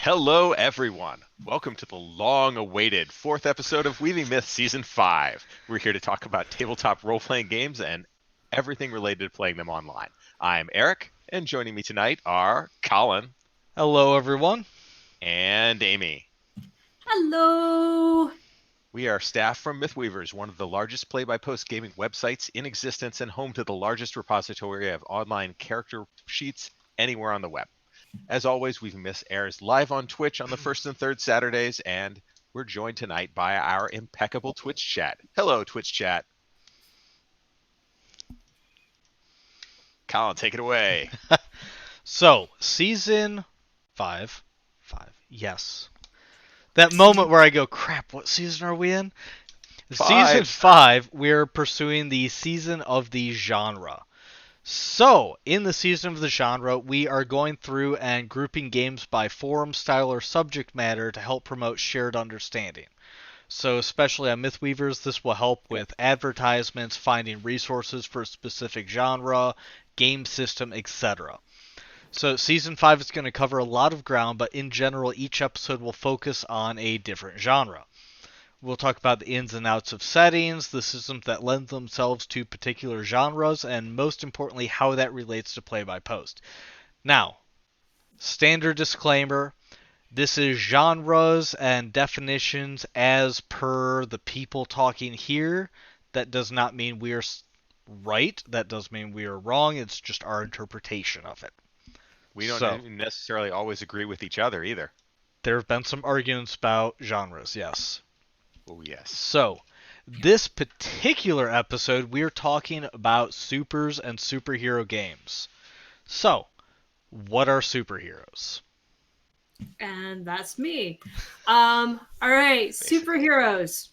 Hello, everyone. Welcome to the long-awaited fourth episode of Weaving Myth Season 5. We're here to talk about tabletop role-playing games and everything related to playing them online. I'm Eric, and joining me tonight are Colin Hello, everyone. and Amy. Hello. We are staff from Mythweavers, one of the largest play-by-post gaming websites in existence and home to the largest repository of online character sheets anywhere on the web. As always, We've Miss airs live on Twitch on the first and third Saturdays, and we're joined tonight by our impeccable Twitch chat. Hello, Twitch chat. Colin, take it away. So, season five. Yes. That moment where I go, crap, what season are we in? Season 5, we're pursuing the season of the genre. So, in the season of the genre, we are going through and grouping games by forum, style, or subject matter to help promote shared understanding. So, especially on Mythweavers, this will help with advertisements, finding resources for a specific genre, game system, etc. So, Season 5 is going to cover a lot of ground, but in general, each episode will focus on a different genre. We'll talk about the ins and outs of settings, the systems that lend themselves to particular genres, and most importantly, how that relates to play by post. Now, standard disclaimer, this is genres and definitions as per the people talking here. That does not mean we are right. That does mean we are wrong. It's just our interpretation of it. We don't So, necessarily always agree with each other either. there have been some arguments about genres, yes. Oh, yes. So, this particular episode, we're talking about supers and superhero games. So, what are superheroes? And that's me. All right, superheroes.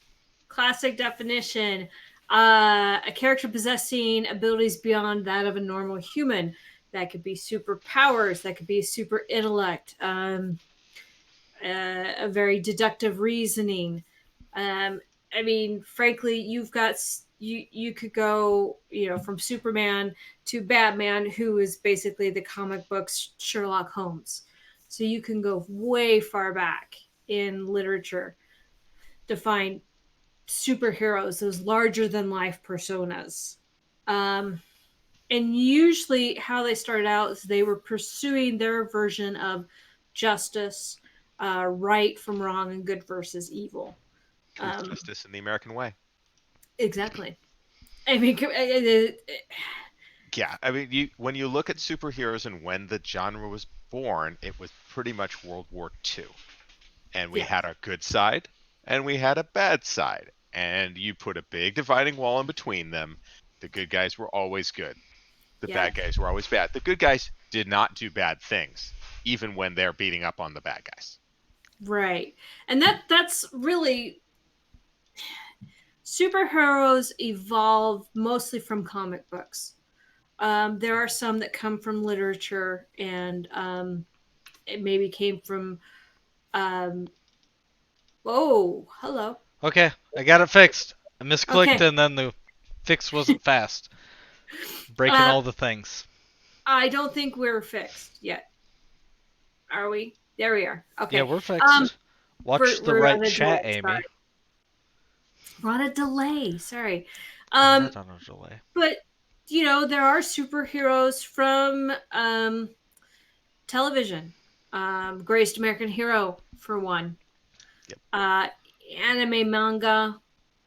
Classic definition. A character possessing abilities beyond that of a normal human. That could be superpowers. That could be super intellect. A very deductive reasoning. Um, I mean, frankly, you could go from Superman to Batman, who is basically the comic books Sherlock Holmes. So you can go way far back in literature to find superheroes, those larger than life personas. Um, and usually, how they started out is they were pursuing their version of justice, right from wrong, and good versus evil. Truth, justice, and the American way. Exactly. I mean, Yeah, I mean, when you look at superheroes and when the genre was born, it was pretty much World War II. And we yeah, had a good side and we had a bad side. And you put a big dividing wall in between them. The good guys were always good. The yeah, bad guys were always bad. The good guys did not do bad things, even when they're beating up on the bad guys. right. And that's really superheroes evolve mostly from comic books. There are some that come from literature, and it maybe came from. Um, oh, hello. Okay, I got it fixed. I misclicked Okay. and then the fix wasn't fast. Breaking Uh, all the things. I don't think we're fixed yet. Are we? There we are. Yeah, Okay. we're Um, fixed. Watch the we're right on a delay. chat, Amy. Sorry. We're on a delay. Sorry. I'm not Um, on a delay. but there are superheroes from television. Greatest American Hero for one. Yep. Uh, Anime, manga,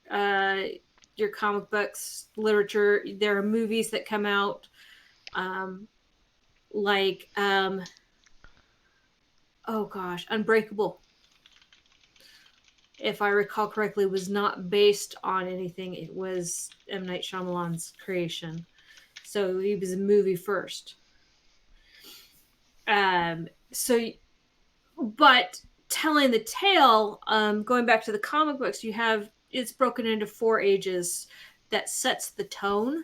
uh, your comic books, literature. There are movies that come out, um, like oh gosh, Unbreakable. If I recall correctly, was not based on anything. It was M. Night Shyamalan's creation. So he was a movie first. So, but telling the tale, going back to the comic books, it's broken into four ages that sets the tone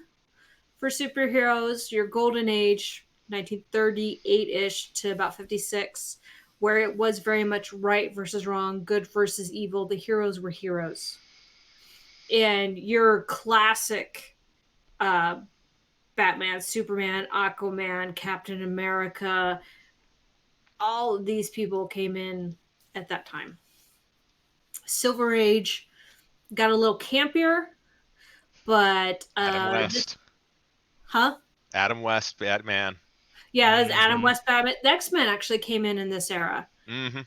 for superheroes. Your golden age, 1938 ish to about 56, where it was very much right versus wrong, good versus evil. The heroes were heroes. And your classic uh, Batman, Superman, Aquaman, Captain America, all of these people came in at that time. Silver Age got a little campier, but Adam this, West. huh? Adam West, Batman. Yeah, that's Adam Mhm. West Batman. The X-Men actually came in this era. Mm-hmm.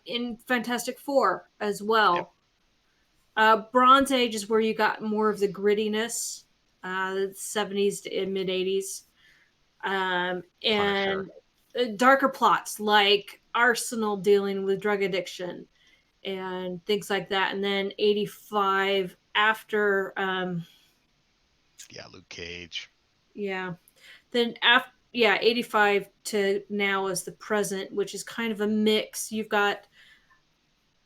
In Fantastic Four as Yep. well. Bronze Age is where you got more of the grittiness, the 70s to mid 80s. Punisher. And darker plots like Arsenal dealing with drug addiction and things like that. And then 85 after, Yeah, Luke Cage. yeah. Then after, yeah, 85 to now is the present, which is kind of a mix. You've got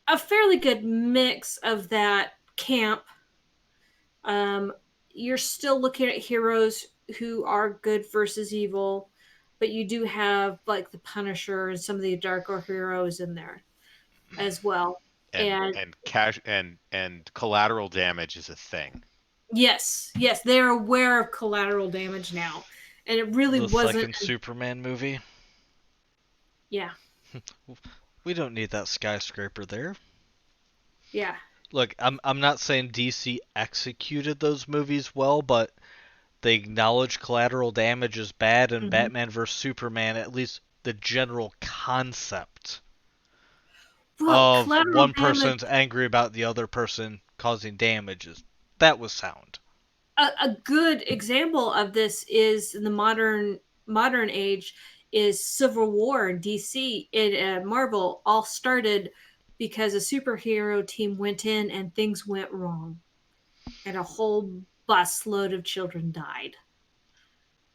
a fairly good mix of that camp. Um, you're still looking at heroes who are good versus evil, but you do have like the Punisher and some of the darker heroes in there as well. And And and cash and collateral damage is a thing. yes, yes, they're aware of collateral damage now, and it really The wasn't. second Superman movie. Yeah, We don't need that skyscraper there. yeah. Look, I'm not saying DC executed those movies well, but they acknowledge collateral damage is bad, and Hmm. Batman vs Superman, at least the general concept Well, of collateral one damage. person's angry about the other person causing damages, that was sound. A good example of this is in the modern age is Civil War in DC. In Marvel all started because a superhero team went in and things went wrong, and a whole busload of children died,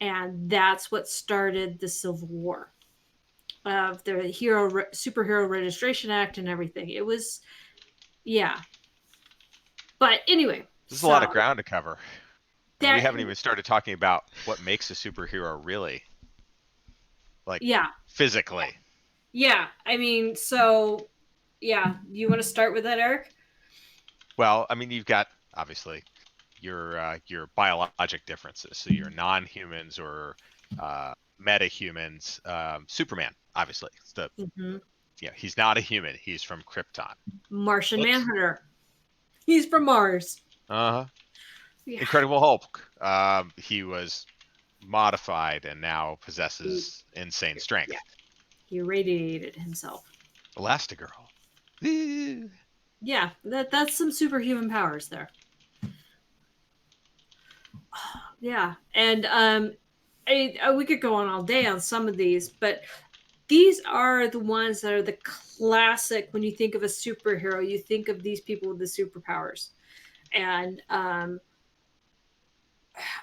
and that's what started the Civil War of the superhero registration act and everything. It was, yeah, but anyway, There's a lot of so ground to cover. And we that, haven't even started talking about what makes a superhero really, like yeah. physically. Yeah, I mean, so yeah, you want to start with that, Eric? Well, I mean, you've got obviously your biologic differences. So your non-humans or meta-humans. Superman, obviously, it's the Mm-hmm. he's not a human. He's from Krypton. Martian What? Manhunter. He's from Mars. Uh-huh. Yeah, Incredible Hulk. He was modified and now he, possesses insane yeah, strength. he irradiated himself. Elastigirl. Woo. Yeah, that's some superhuman powers there. Yeah, and we could go on all day on some of these, but these are the ones that are the classic. When you think of a superhero, you think of these people with the superpowers, and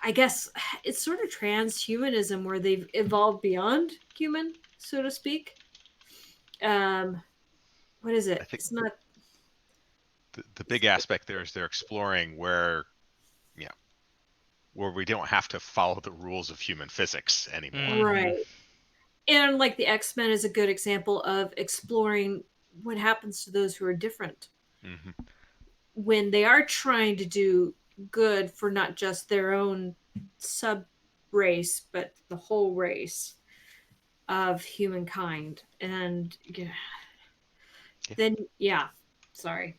I guess it's sort of transhumanism where they've evolved beyond human, so to speak. Um, what is I it? think It's not. the big aspect there is they're exploring where we don't have to follow the rules of human physics anymore. Mm-hmm. Right. And like the X-Men is a good example of exploring what happens to those who are different Hmm. when they are trying to do good for not just their own sub race, but the whole race of humankind. And yeah, Yeah. then, yeah, sorry.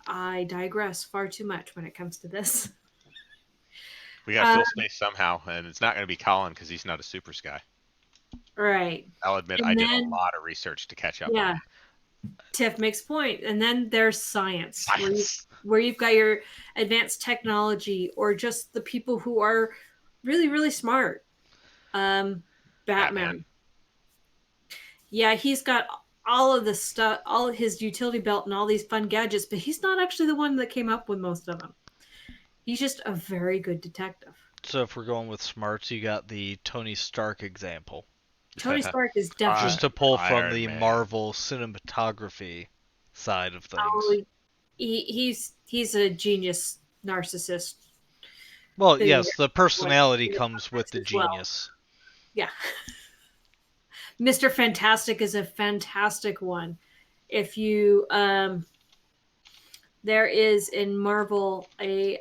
I digress far too much when it comes to this. We got to Uh, fill space somehow, and it's not going to be Colin because he's not a super sky. right. I'll admit I And did a then, lot of research to catch up on yeah, him. Tiff makes point. And then there's science, Science. where you've got your advanced technology or just the people who are really, really smart. Um, Batman. Batman. Yeah, he's got all of the stuff, all of his utility belt and all these fun gadgets, but he's not actually the one that came up with most of them. He's just a very good detective. So if we're going with smarts, you got the Tony Stark example. Tony Stark is definitely Just to pull from Iron the Man. Marvel cinematography side of oh, things. he's a genius narcissist. Well, Billionaire yes, the boy personality in the comes with comics the as well. genius. Yeah. Mr. Fantastic is a fantastic one. If you there is in Marvel a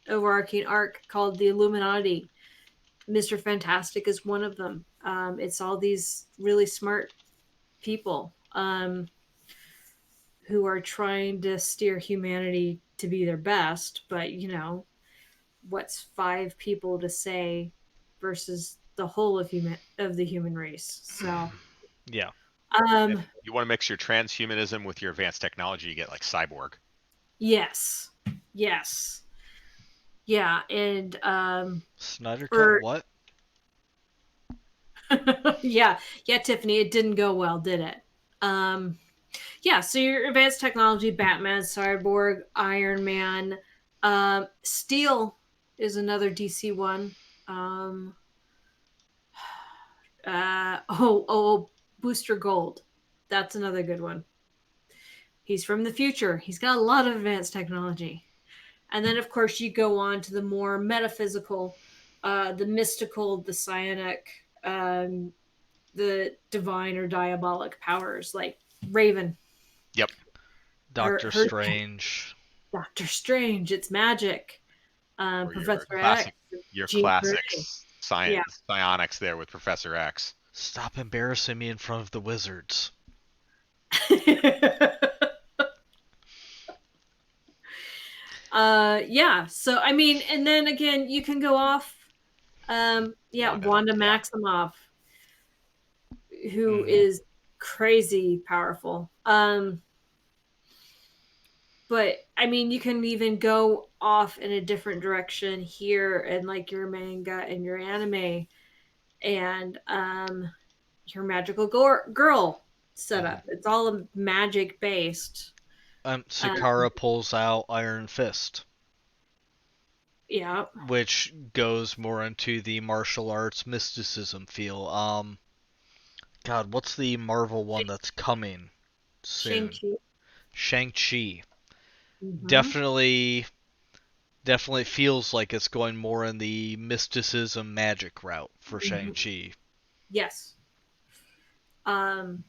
overarching arc called the Illuminati, Mr. Fantastic is one of them. It's all these really smart people who are trying to steer humanity to be their best, but what's 5 people to say versus the whole of the human race? So, Yeah. If um, you want to mix your transhumanism with your advanced technology, you get like cyborg. yes, yes, yeah, and Snyder Cut or what? yeah, yeah, Tiffany, it didn't go well, did it? Um, yeah, so your advanced technology, Batman, Cyborg, Iron Man, Steel is another DC one. Um, Booster Gold, that's another good one. He's from the future. He's got a lot of advanced technology. And then, of course, you go on to the more metaphysical, the mystical, the psionic, the divine or diabolic powers, like Raven. Yep. Doctor Her Strange. Doctor Strange. It's magic. Or Professor X, your Jean Grey. classics Yeah. science psionics there with Professor X. Stop embarrassing me in front of the wizards. Yeah. So I mean, and then again, you can go off. Wanda Yeah. Maximoff, who Mhm. is crazy powerful. But I mean, you can even go off in a different direction here, and like your manga and your anime, and your magical girl setup. It's all magic based. Um, Sakara pulls out Iron Fist, yeah, which goes more into the martial arts mysticism feel. God, what's the Marvel one that's coming soon? Shang-Chi. Shang-Chi. Hmm. Definitely, definitely feels like it's going more in the mysticism magic route for Hmm. Shang-Chi. Yes. Um,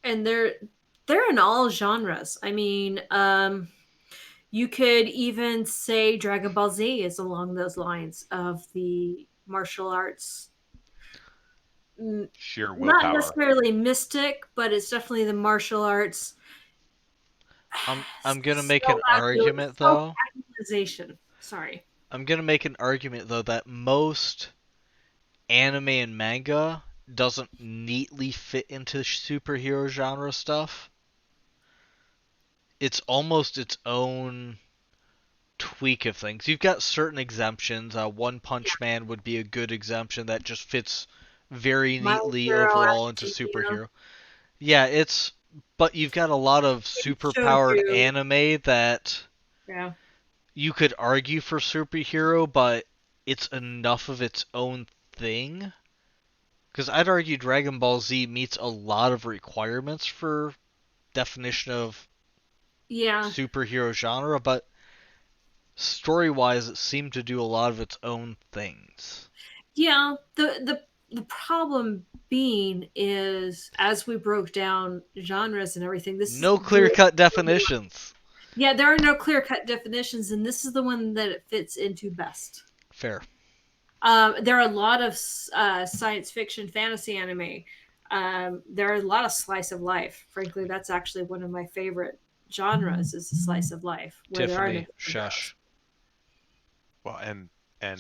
and they're in all genres. I mean, you could even say Dragon Ball Z is along those lines of the martial arts. Sheer Not willpower. necessarily mystic, but it's definitely the martial arts. I'm gonna make an argument Self though. actualization. Sorry. I'm gonna make an argument though that most anime and manga doesn't neatly fit into superhero genre stuff. It's almost its own tweak of things. You've got certain exemptions. One Yeah. Punch Man would be a good exemption that just fits very My neatly Hero overall into Academia. superhero. Yeah, but you've got a lot of superpowered Shoujo. anime that Yeah. you could argue for superhero, but it's enough of its own thing. Because I'd argue Dragon Ball Z meets a lot of requirements for definition of Yeah. superhero genre, but story-wise, it seemed to do a lot of its own things. Yeah. The problem being is as we broke down genres and everything, this is No really clear-cut definitions. yeah, there are no clear cut definitions, and this is the one that it fits into best. Fair. There are a lot of science fiction, fantasy anime. There are a lot of slice of life. Frankly, that's actually one of my favorite genres is the slice of life, where there are no Tiffany, superheroes. shush. Well, and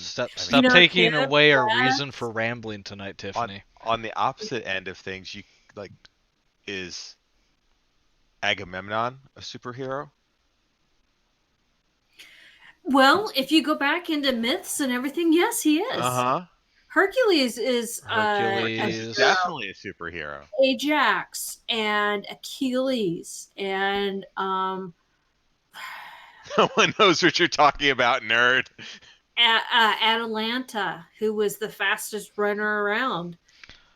Stop, I mean, stop taking Tiff, away our reason Wes, for rambling tonight, on Tiffany. on the opposite end of things, you like is Agamemnon a superhero? well, if you go back into myths and everything, yes, he is. Uh-huh. Hercules is a He's Hercules. hero. definitely a superhero. Ajax and Achilles and No one knows what you're talking about, nerd. Atalanta, who was the fastest runner around.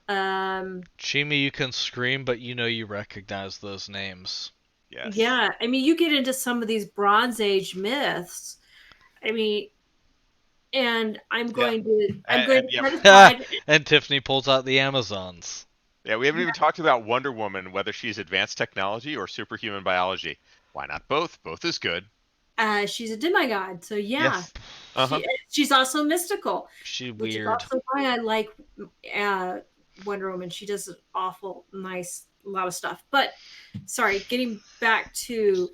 Chima, you can scream, but you know you recognize those names. Yes. Yeah, I mean, you get into some of these Bronze Age myths. I mean, and Yeah. I'm going to Yeah. set aside. And Tiffany pulls out the Amazons. Yeah, we haven't even talked about Wonder Woman, whether she's advanced technology or superhuman biology. Why not both? Both is good. She's a demigod, so yeah, Yes. Uh-huh. she's also mystical, She which is weird. also why I like uh, Wonder Woman. She does an awful nice a lot of stuff. But sorry, getting back to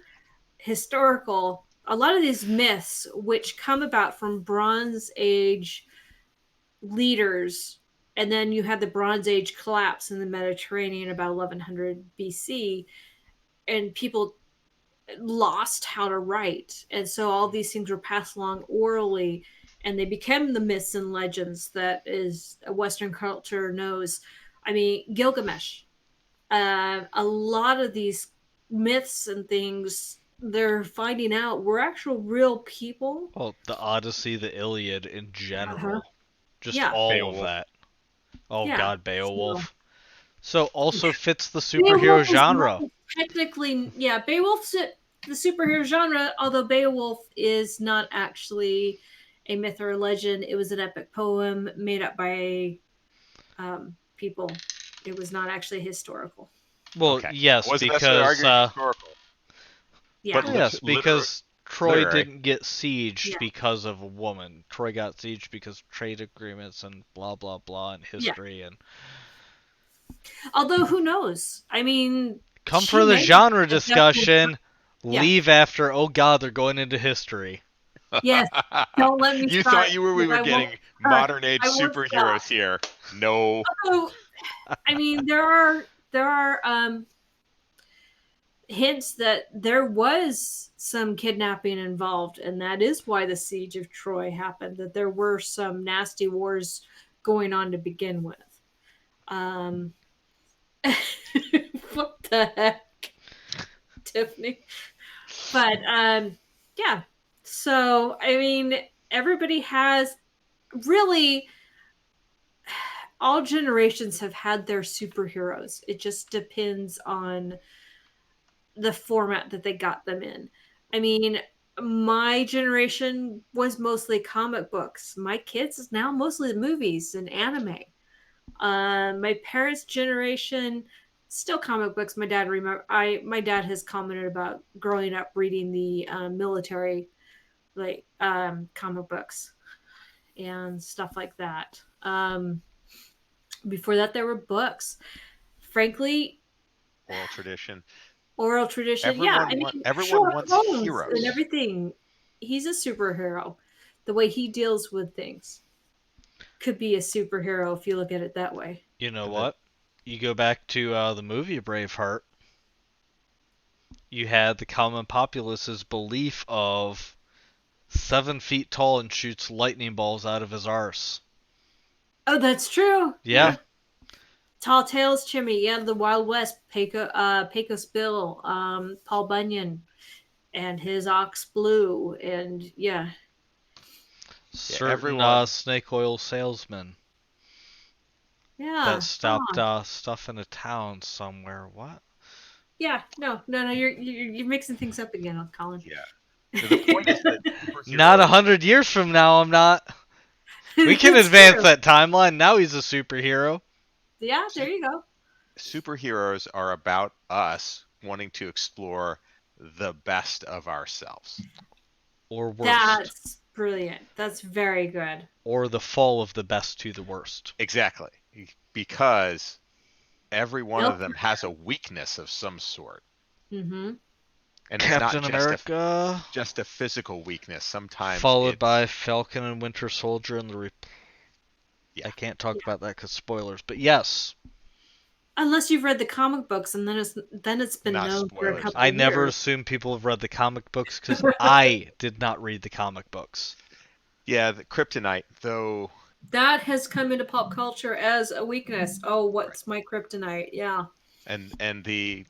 historical, a lot of these myths which come about from Bronze Age leaders, and then you had the Bronze Age collapse in the Mediterranean about 1100 BC, and people lost how to write. And so all these things were passed along orally, and they became the myths and legends that is Western culture knows. I mean, Gilgamesh, a lot of these myths and things they're finding out were actual real people. Well, the Odyssey, the Iliad in Uh-huh. general. Just Yeah. all of Beowulf. that. Oh Yeah. god, So Beowulf. Also fits the superhero Beowulf is not genre. technically, yeah, Beowulf's the superhero genre, although Beowulf is not actually a myth or a legend. It was an epic poem made up by people. It was not actually historical. Well, Okay. I yes, wasn't necessarily because arguing historical, but Yeah. yes, literary. because Troy Literary. didn't get sieged Yeah. because of a woman. Troy got sieged because of trade agreements and blah blah blah and Yeah. history and Although, who knows? I mean, come she for the may genre have definitely. discussion. Yeah. Leave after oh god, they're going into history. Yes. Don't let me You start. thought we were I won't. getting modern age I won't stop. superheroes here. No. So, I mean, there are hints that there was some kidnapping involved, and that is why the siege of Troy happened. That there were some nasty wars going on to begin with. Um, what the heck, Tiffany? But yeah. So I mean, everybody has really all generations have had their superheroes. It just depends on the format that they got them in. I mean, my generation was mostly comic books. My kids is now mostly movies and anime. My parents' generation still comic books. My dad has commented about growing up reading the military comic books and stuff like that. Before that, there were books. Frankly, Oral tradition. oral tradition. Yeah, I mean, Everyone Sherlock wants Holmes and heroes. everything. He's a superhero. The way he deals with things could be a superhero if you look at it that way. You know And the what? You go back to the movie Braveheart. You had the common populace's belief of 7 feet tall and shoots lightning balls out of his arse. Oh, that's true. Yeah, Yeah. Tall Tales, Chimney. Yeah, the Wild West. Pecos Bill. Paul Bunyan and his Ox Blue. And yeah. certain everyone. snake oil salesman that Yeah. stopped stuff in a town somewhere. What? Yeah. No. You're mixing things up again, Colin. Yeah. The point is that Not superheroes 100 years from now, I'm not. We can That's advance true. that timeline. Now he's a superhero. Yeah, there you go. superheroes are about us wanting to explore the best of ourselves. Or worst. That's brilliant. That's very good. Or the fall of the best to the worst. Exactly. Because every one Nope. of them has a weakness of some sort. Mm-hmm. And it's Captain not America. just a physical weakness. Sometimes Followed it's by Falcon and Winter Soldier and yeah. I can't talk about that because spoilers. But yes, Unless you've read the comic books, and then it's been Not known for a spoilers. couple I of never years. assume people have read the comic books because I did not read the comic books. Yeah, the kryptonite, though. That has come into pop culture as a weakness. Oh, Right. what's my kryptonite? Yeah. And the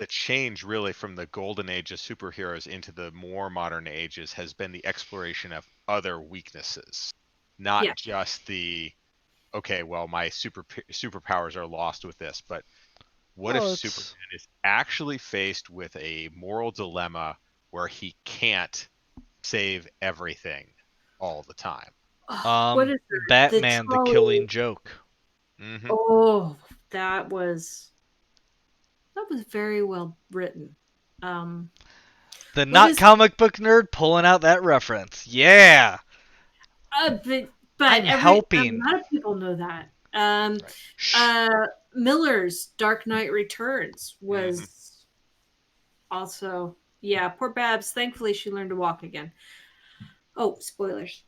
change really from the golden age of superheroes into the more modern ages has been the exploration of other weaknesses, not Yeah. just the okay, well, my superpowers are lost with this, but what if Well, Superman is actually faced with a moral dilemma where he can't save everything all the time? What is the Batman, the trolley? Killing Joke. Hmm. Oh, that was very well written. Um, The What not is comic book nerd pulling out that reference. Yeah. but I'm a helping. lot of people know that. Right. Shh. Miller's Dark Knight Returns Hmm. was also, yeah, poor Babs. Thankfully, she learned to walk again. Oh, spoilers.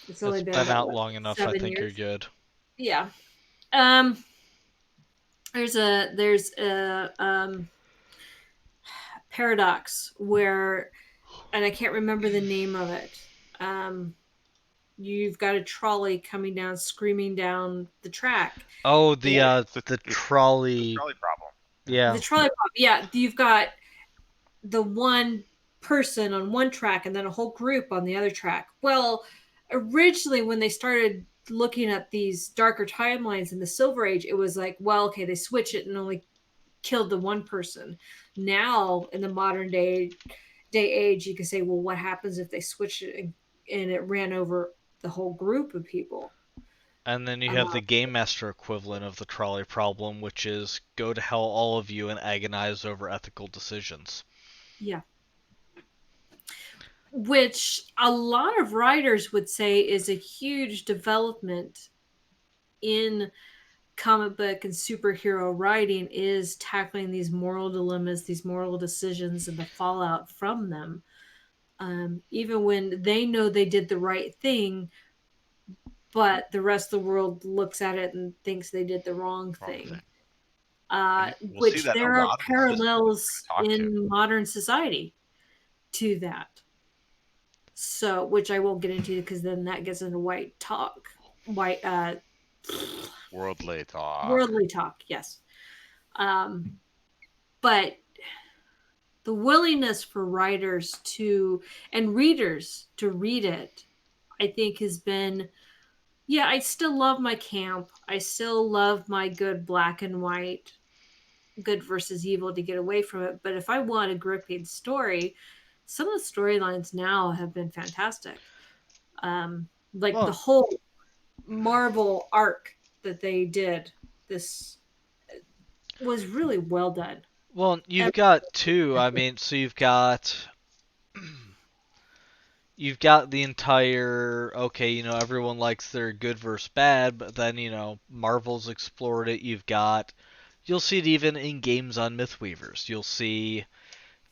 It's only It's been been about out what, long enough. I 7 think you're years. good. Yeah. Um, there's a paradox where, and I can't remember the name of it. Um, you've got a trolley coming down, screaming down the track. Oh, And the It's the trolley. trolley problem. Yeah. the trolley, yeah, you've got the one person on one track and then a whole group on the other track. Well, originally when they started looking at these darker timelines in the Silver Age, it was like, well, okay, they switch it and only killed the one person. Now in the modern day age, you can say, well, what happens if they switch it and it ran over the whole group of people? And then you Uh, have the Game Master equivalent of the trolley problem, which is go to hell, all of you, and agonize over ethical decisions. yeah. Which a lot of writers would say is a huge development in comic book and superhero writing is tackling these moral dilemmas, these moral decisions, and the fallout from them. Even when they know they did the right thing, but the rest of the world looks at it and thinks they did the wrong Wrong thing. thing. And we'll see Which that in a there are lot of the systems parallels we're going to talk to. in modern society to that. So, which I won't get into because then that gets into white Worldly talk. worldly talk. Yes, um, but the willingness for writers to and readers to read it, I think, has been. Yeah, I still love my camp. I still love my good black and white, good versus evil to get away from it. But if I want a gripping story, some of the storylines now have been fantastic. Like the Well, whole Marvel arc that they did, this was really well done. well, you've Every- got two. I mean, so you've got the entire okay, everyone likes their good versus bad, but then Marvel's explored it. You'll see it even in games on Mythweavers. You'll see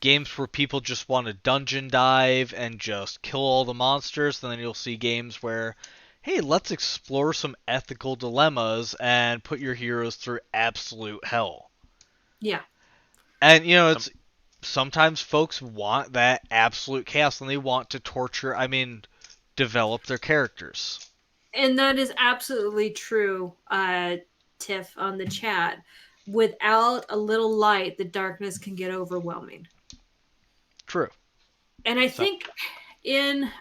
games where people just want to dungeon dive and just kill all the monsters, and then you'll see games where, hey, let's explore some ethical dilemmas and put your heroes through absolute hell. Yeah. And Some it's sometimes folks want that absolute chaos and they want to torture, develop their characters. And that is absolutely true, Tiff on the chat. Without a little light, the darkness can get overwhelming. True. And So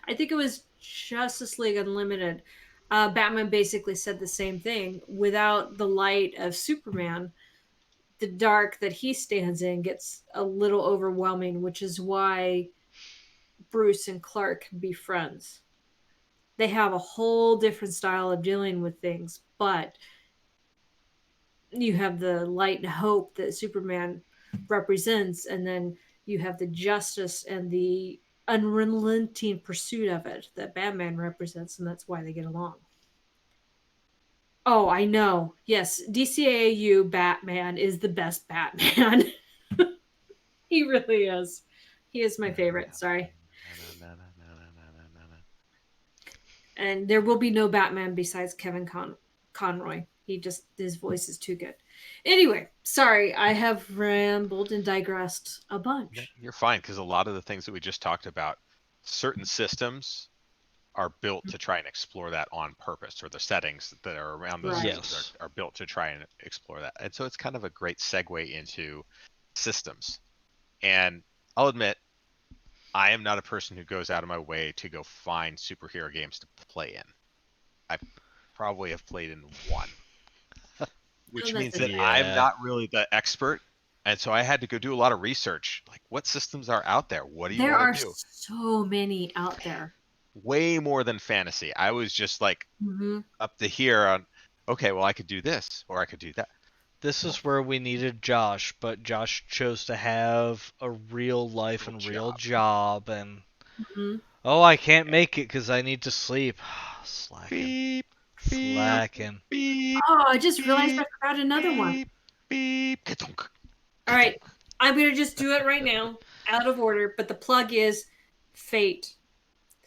I think it was Justice League Unlimited, Batman basically said the same thing. Without the light of Superman, the dark that he stands in gets a little overwhelming, which is why Bruce and Clark can be friends. They have a whole different style of dealing with things, but you have the light and hope that Superman represents, and then you have the justice and the unrelenting pursuit of it that Batman represents, and that's why they get along. Oh, I know. Yes, DCAU Batman is the best Batman. He really is. He is my favorite. Sorry. And there will be no Batman besides Conroy. He just his voice is too good. Anyway, sorry, I have rambled and digressed a No, bunch. you're fine because a lot of the things that we just talked about, certain systems are built to try and explore that on purpose, or the settings that are around those Right. systems yes. are built to try and explore that. And so it's kind of a great segue into systems. And I'll admit, I am not a person who goes out of my way to go find superhero games to play in. I probably have played in one, Oh, which that's means that okay. I'm Yeah. not really the expert. And so I had to go do a lot of research. Like, what systems are out there? What do you There want are to do? so many out there. Way more than fantasy. I was just like Hmm. up to here on, okay, well, I could do this or I could do that. This is where we needed Josh, but Josh chose to have a real life and real job, and Mhm. oh, I can't make it because I need to sleep. Slacking. Beep, beep, Slacking. beep, Oh, I just realized I beep, forgot another one. beep, beep. Ka-dunk, All right, ka-dunk. I'm gonna just do it right now, out of order. But the plug is Fate.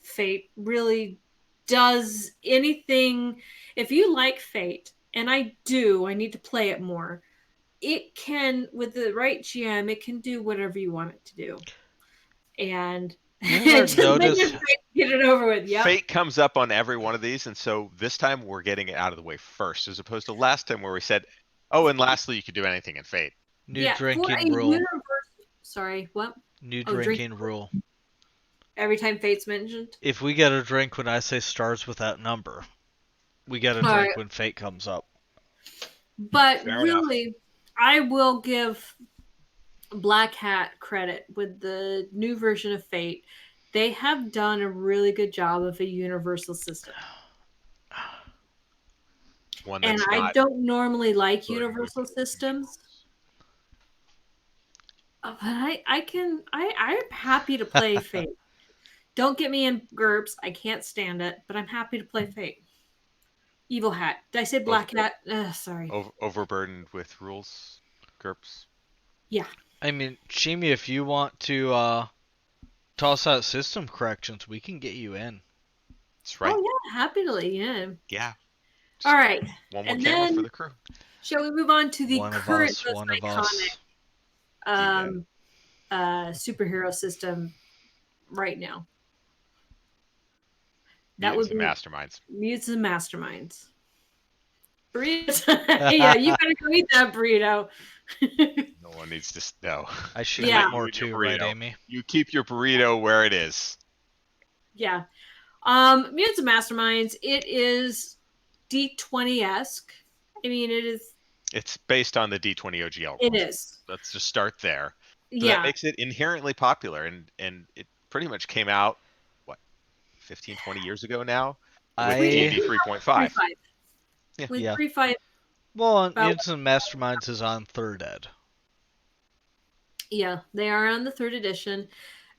Fate really does anything. If you like Fate, and I do, I need to play it more. It can, with the right GM, it can do whatever you want it to do, and You ever just make notice? it great, get it over with. Yep. Fate comes up on every one of these, and so this time we're getting it out of the way first, as opposed to last time where we said, "Oh, and lastly, you could do anything in Fate." New Yeah, for a drinking rule. universe. Sorry, what? New Oh, drink drinking rule. every time Fate's mentioned. If we get a drink when I say stars without number, we get a All right, drink when fate comes up. but Fair enough. really, I will give Black Hat credit with the new version of Fate. They have done a really good job of a universal system. One And that's I not don't normally like burdened with universal repeating systems, rules. but I'm happy to play Fate. Don't get me in GURPS. I can't stand it, but I'm happy to play Fate. Evil Hat. Did I say Over, Black Hat? Sorry. overburdened with rules, GURPS. Yeah. I mean, Shimi, if you want to toss out system corrections, we can get you in. That's right. Oh yeah, happy to let you in. Yeah. All Just right. one more And camera for then the crew. shall we move on to the One of current us, most one of iconic us. Yeah. superhero system right now? That would Mutants and be Masterminds. Mutants and Masterminds. Burritos. Yeah, you gotta go eat that burrito. No one needs to know. I should Yeah. eat Not you more and your too, right, burrito. Amy? You keep your burrito where it is. Yeah. Mutants and Masterminds, it is D20-esque. I mean, It's based on the D20 OGL it rules. is. Let's just start there. So that Yeah. makes it inherently popular, and it pretty much came out, what, 15, 20 years ago now with I D&D 3.5. Yeah. With Yeah. 3.5 Well, about Mutants and Masterminds is on third ed. yeah, they are on the third edition.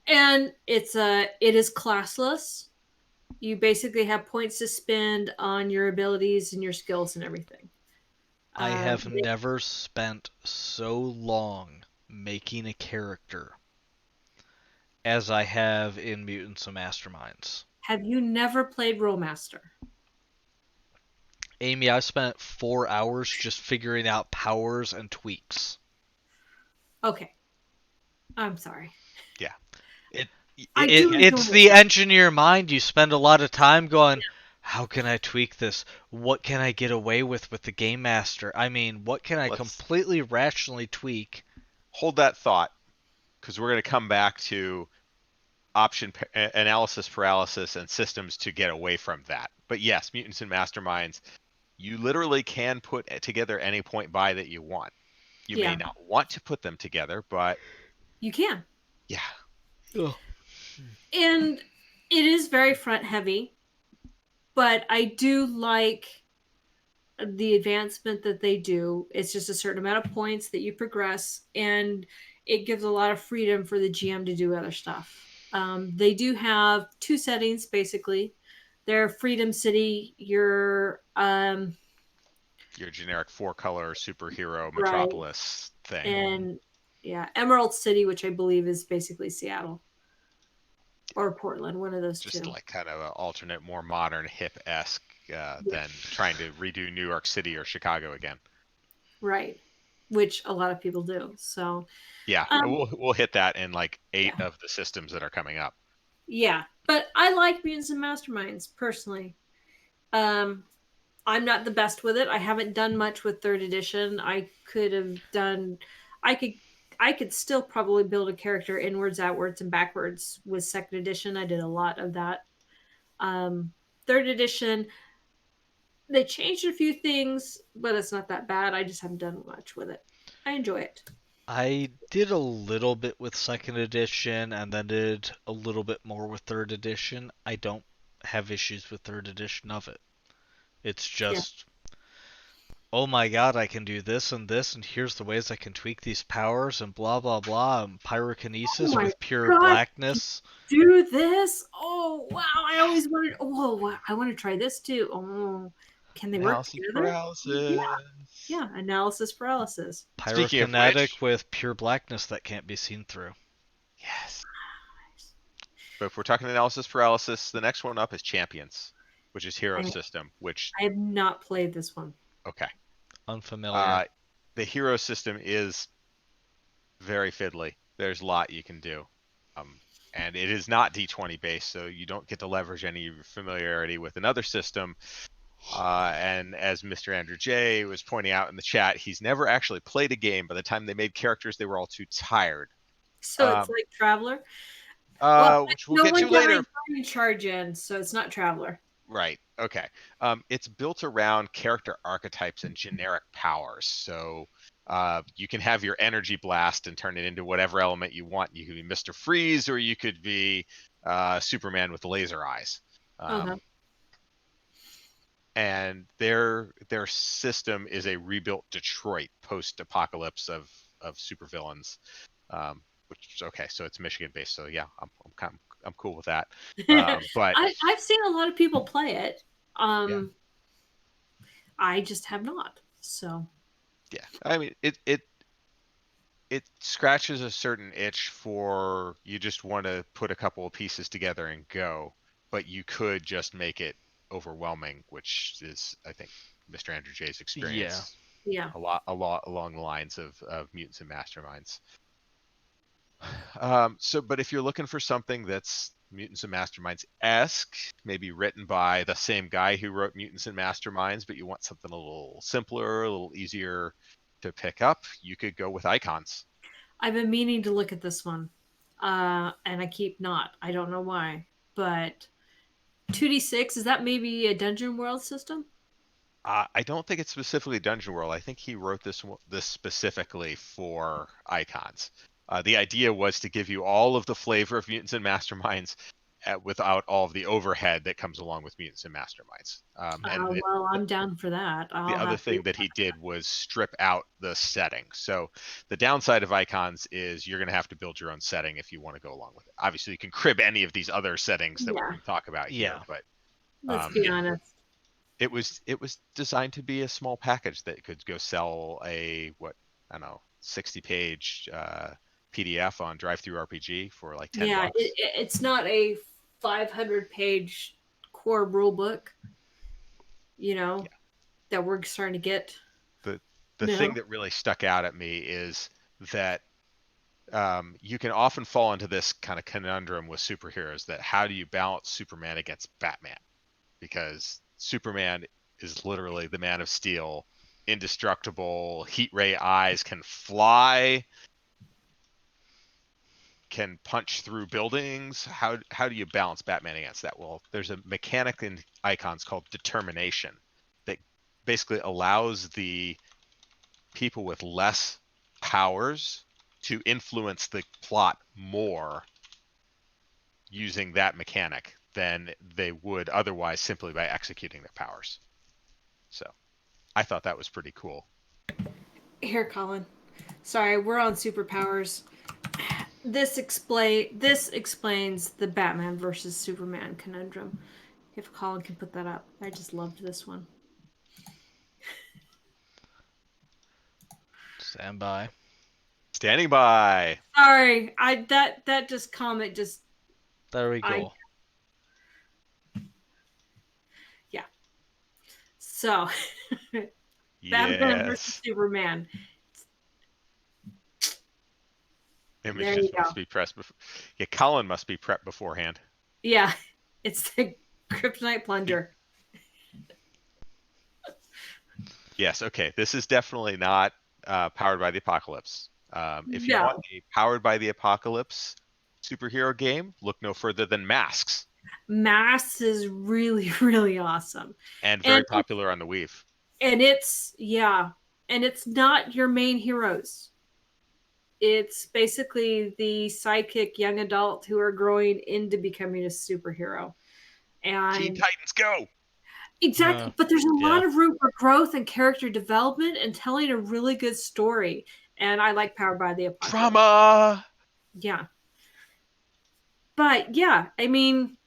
And it is classless. You basically have points to spend on your abilities and your skills and everything. I have They- never spent so long making a character as I have in Mutants and Masterminds. have you never played Rolemaster? Amy, I spent 4 hours just figuring out powers and tweaks. Okay. I'm sorry. Yeah. It, I it, do can- It's enjoy the it. engineer mind. You spend a lot of time going, how can I tweak this? What can I get away with the game master? I mean, what can I Let's- completely rationally tweak? hold that thought, because we're going to come back to analysis paralysis and systems to get away from that. But yes, Mutants and Masterminds, you literally can put together any point buy that you want. You Yeah. may not want to put them together, but You can. yeah. Oh. And it is very front heavy, but I do like the advancement that they do. It's just a certain amount of points that you progress, and it gives a lot of freedom for the GM to do other stuff. They do have two settings basically. They're Freedom City, Your generic four-color superhero right, metropolis thing. and yeah, Emerald City, which I believe is basically Seattle or Portland, one of those Just two. like kind of an alternate, more modern, hip-esque than trying to redo New York City or Chicago again. Right, which a lot of people do. So Yeah, we'll hit that in like 8 yeah. of the systems that are coming up. Yeah, but I like Mutants and Masterminds personally. I'm not the best with it. I haven't done much with third edition. I could I could still probably build a character inwards, outwards, and backwards with second edition. I did a lot of that. Third edition, they changed a few things, but it's not that bad. I just haven't done much with it. I enjoy it. I did a little bit with second edition and then did a little bit more with third edition. I don't have issues with third edition of it. It's just oh my god, I can do this, and here's the ways I can tweak these powers, and blah blah blah, and Oh pyrokinesis my with pure gosh, blackness. do this? Oh wow, I Yes. always wanted. Oh wow, I want to try this too. Oh, can they work Analysis together? Yeah, paralysis. yeah. Analysis paralysis. Speaking of Pyrokinetic which, with pure blackness that can't be seen through. yes. But if we're talking analysis paralysis, the next one up is Champions, which is Hero I, System, which, I have not played this one. okay. Unfamiliar. Uh, the Hero System is very fiddly. There's a lot you can do. Um, and it is not D20 based, so you don't get to leverage any familiarity with another system. And as Mr. Andrew J was pointing out in the chat, he's never actually played a game. By the time they made characters, they were all too tired. So it's Um, like Traveler. Well, which we'll no get one to got later. my charge in, so it's not Traveler. Right. Okay. It's built around character archetypes and generic powers. So you can have your energy blast and turn it into whatever element you want. You could be Mr. Freeze, or you could be Superman with laser eyes. Okay. And their system is a rebuilt Detroit post-apocalypse of supervillains. Which okay, so it's Michigan based. So yeah, I'm cool with that. But I've seen a lot of people play it. yeah. I just have not. So Yeah, I mean it scratches a certain itch for you just want to put a couple of pieces together and go, but you could just make it overwhelming, which is I think Mr. Andrew J's Yeah. experience yeah. a lot along the lines of Mutants and Masterminds. So, but if you're looking for something that's Mutants and Masterminds esque, maybe written by the same guy who wrote Mutants and Masterminds, but you want something a little simpler, a little easier to pick up, you could go with Icons. I've been meaning to look at this one. And I keep not. I don't know why. But 2D6, is that maybe a Dungeon World system? I don't think it's specifically Dungeon World. I think he wrote this specifically for Icons. The idea was to give you all of the flavor of Mutants and Masterminds without all of the overhead that comes along with Mutants and Masterminds. Well, I'm down for that. The I'll other have to. thing that he did was strip out the setting. So the downside of Icons is you're going to have to build your own setting if you want to go along with it. Obviously, you can crib any of these other settings that we're Yeah. going to talk about here, Yeah. but Let's be honest. it was designed to be a small package that could go sell a what I don't know 60-page PDF on Drive-Thru RPG for like $10. Yeah, it's not a 500-page core rule book, Yeah. that we're starting to get. The thing that really stuck out at me is that you can often fall into this kind of conundrum with superheroes that how do you balance Superman against Batman? Because Superman is literally the Man of Steel, indestructible, heat ray eyes, can fly, can punch through buildings. How do you balance Batman against that? Well, there's a mechanic in Icons called determination that basically allows the people with less powers to influence the plot more using that mechanic than they would otherwise simply by executing their powers. So I thought that was pretty cool. Here, Colin. Sorry, we're on superpowers. This explains the Batman versus Superman conundrum. If Colin can put that up, I just loved this one. Stand by. Standing by. Sorry, that just comment just There we go. yeah. So Batman versus Yes. Superman. There Images you must go. be pressed before. Yeah, Colin must be prepped beforehand. Yeah, it's the Kryptonite Plunger. Yes, okay. This is definitely not powered by the apocalypse. If you No. want a powered by the apocalypse superhero game, look no further than Masks, Mass is really, really awesome. and very And popular on the Weave. and it's not your main heroes. It's basically the sidekick young adult who are growing into becoming a superhero. Teen And Titans Go! Exactly, but there's a Yeah. lot of room for growth and character development and telling a really good story. And I like Powered by the Apocalypse. Drama. Yeah. But yeah, I mean,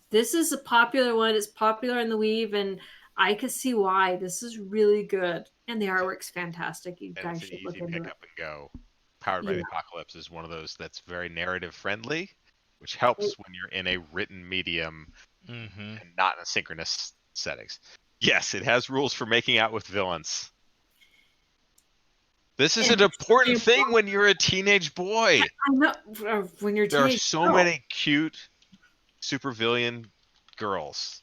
this is a popular one. It's popular in the Weave, and I can see why. This is really good. And the artwork's fantastic. You And it's guys an should easy look into pick it. up and go. Powered by Yeah. the Apocalypse is one of those that's very narrative friendly, which helps when you're in a written medium Mm-hmm. and not in synchronous settings. Yes, it has rules for making out with villains. This is And an important thing when you're a teenage boy. I know when you're a There are teenage so girl. many cute supervillain girls.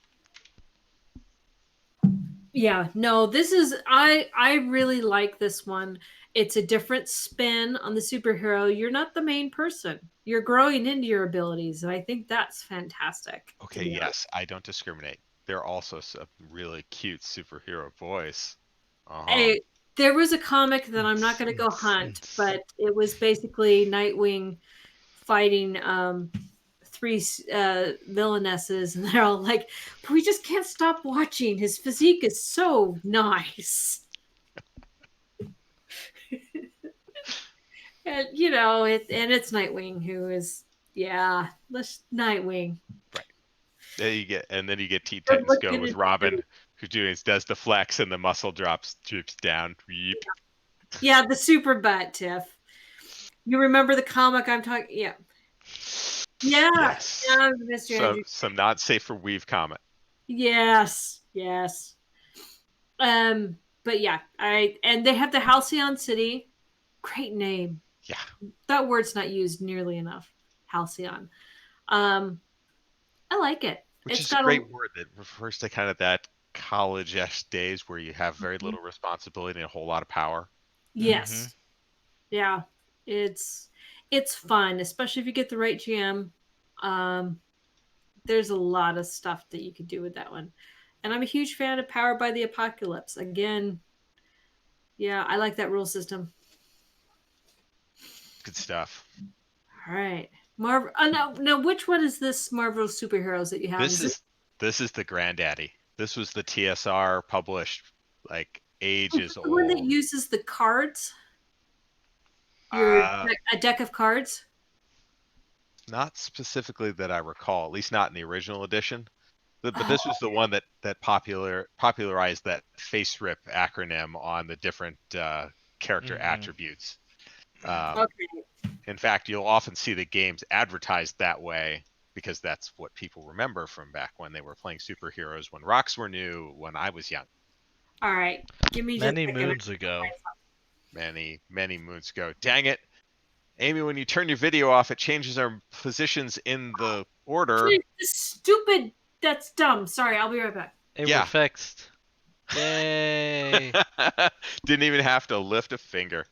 Yeah, no, this is I really like this one. It's a different spin on the superhero. You're not the main person. You're growing into your abilities, and I think that's fantastic. To Okay, be honest. yes, I don't discriminate. There are also some really cute superhero boys. Uh-huh. Hey, there was a comic that I'm not going to go hunt, but it was basically Nightwing fighting three villainesses, and they're all like, "But we just can't stop watching. His physique is so nice." And it's Nightwing who is, yeah, let's Nightwing. Right. Then you get Teen Good Titans Go looking with and Robin, cute. who does the flex and the muscle drips down. Yeep. Yeah, the super butt, Tiff. You remember the comic I'm talking? Yeah, yeah, Yes. yeah, Mr. So Andrew. some not safe for Weave comment. Yes, yes. But yeah, and they have the Halcyon City. Great name. Yeah. That word's not used nearly enough. Halcyon. Um, I like it. Which It's is a got a great word that refers to kind of that college-esque days where you have very little responsibility and a whole lot of power. Mm-hmm. yes. Yeah. It's it's fun, especially if you get the right GM. Um, there's a lot of stuff that you could do with that one. And I'm a huge fan of Powered by the Apocalypse. Again, yeah, I like that rule system. Good stuff. All right. Marvel. No, which one is this Marvel superheroes that you have? This Is it is the granddaddy. This was the TSR published like ages the one that old. uses the cards? Uh, A deck of cards? Not specifically that I recall, at least not in the original edition. But Oh, this was the one that popularized that face rip acronym on the different character Mm-hmm. attributes. Um, okay. in fact, you'll often see the games advertised that way because that's what people remember from back when they were playing superheroes when rocks were new, when I was young, All right. Give me just a Many second. moons ago. many moons ago. Dang it, Amy! When you turn your video off, it changes our positions in the order. This stupid. That's dumb. Sorry, I'll be right back. Hey, we're Yeah, fixed. Yay! didn't even have to lift a finger.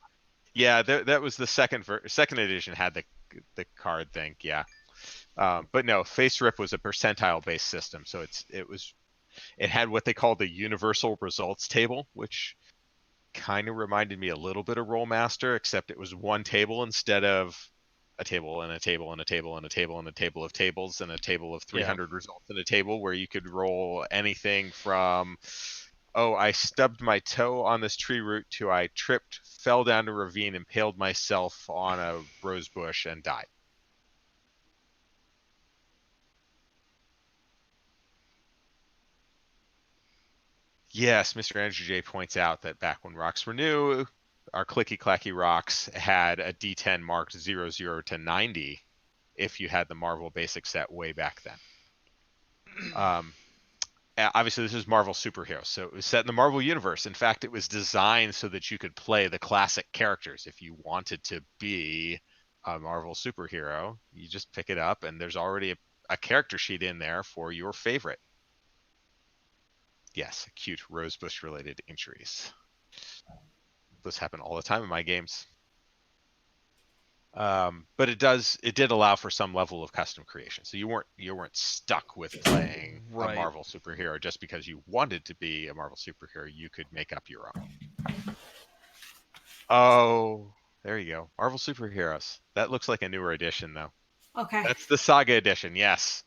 Yeah, that was the second edition had the card thing. Yeah, but no, face rip was a percentile based system, so it had what they called the universal results table, which kind of reminded me a little bit of Rollmaster, except it was one table instead of a table and a table and a table and a table and a table of tables and a table of Yeah. 300 results in a table where you could roll anything from, oh, I stubbed my toe on this tree root to I tripped, fell down a ravine, impaled myself on a rose bush and died. Yes, Mr. Energy J points out that back when rocks were new, our clicky clacky rocks had a D10 marked 00 to 90 if you had the Marvel basic set way back then. Obviously, this is Marvel superheroes, so it was set in the Marvel universe. In fact, it was designed so that you could play the classic characters. If you wanted to be a Marvel superhero, you just pick it up, and there's already a character sheet in there for your favorite. Yes, acute rosebush related injuries. Those happen all the time in my games. But it did allow for some level of custom creation. So you weren't stuck with playing a Right. Marvel superhero just because you wanted to be a Marvel superhero. You could make up your own. Oh, there you go. Marvel superheroes. That looks like a newer edition though. Okay. That's the Saga edition. Yes.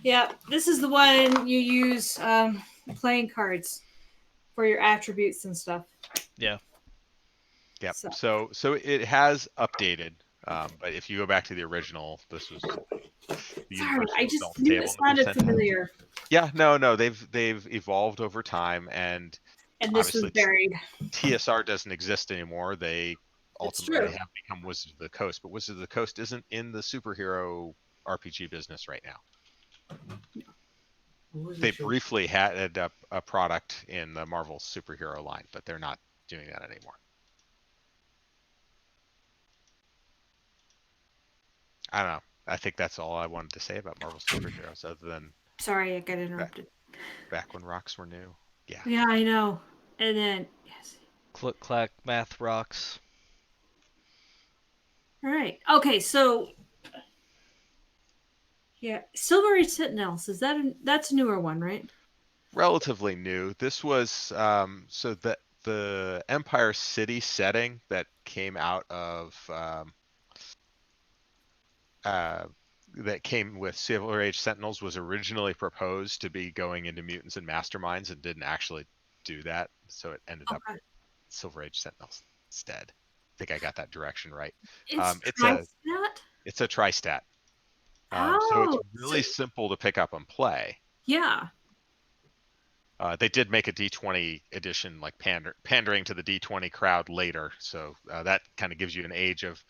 Yeah, this is the one you use playing cards for your attributes and stuff. Yeah. Yep. So So it has updated, but if you go back to the original, this was the sorry, I Universal just Adult knew it table that we sounded sent out. familiar, Yeah, no, they've evolved over time, and and this was obviously buried. TSR doesn't exist anymore. They It's ultimately true. have become Wizards of the Coast, but Wizards of the Coast isn't in the superhero RPG business right now. They briefly had a product in the Marvel superhero line, but they're not doing that anymore. I don't know. I think that's all I wanted to say about Marvel superheroes, other than Sorry, I got back, interrupted. back when rocks were new. Yeah. Yeah, I know. And then yes. Click clack math rocks. All right. Okay, so yeah, Silver Age Sentinels is that's a newer one, right? Relatively new. This was so the Empire City setting that came out of uh, that came with Silver Age Sentinels was originally proposed to be going into Mutants and Masterminds and didn't actually do that. So it ended up Okay. Silver Age Sentinels instead. I think I got that direction right. It's It's a Tristat. it's a tri-stat. So it's Oh, so really simple to pick up and play. yeah. They did make a D20 edition, like pandering to the D20 crowd later, so that kind of gives you an age of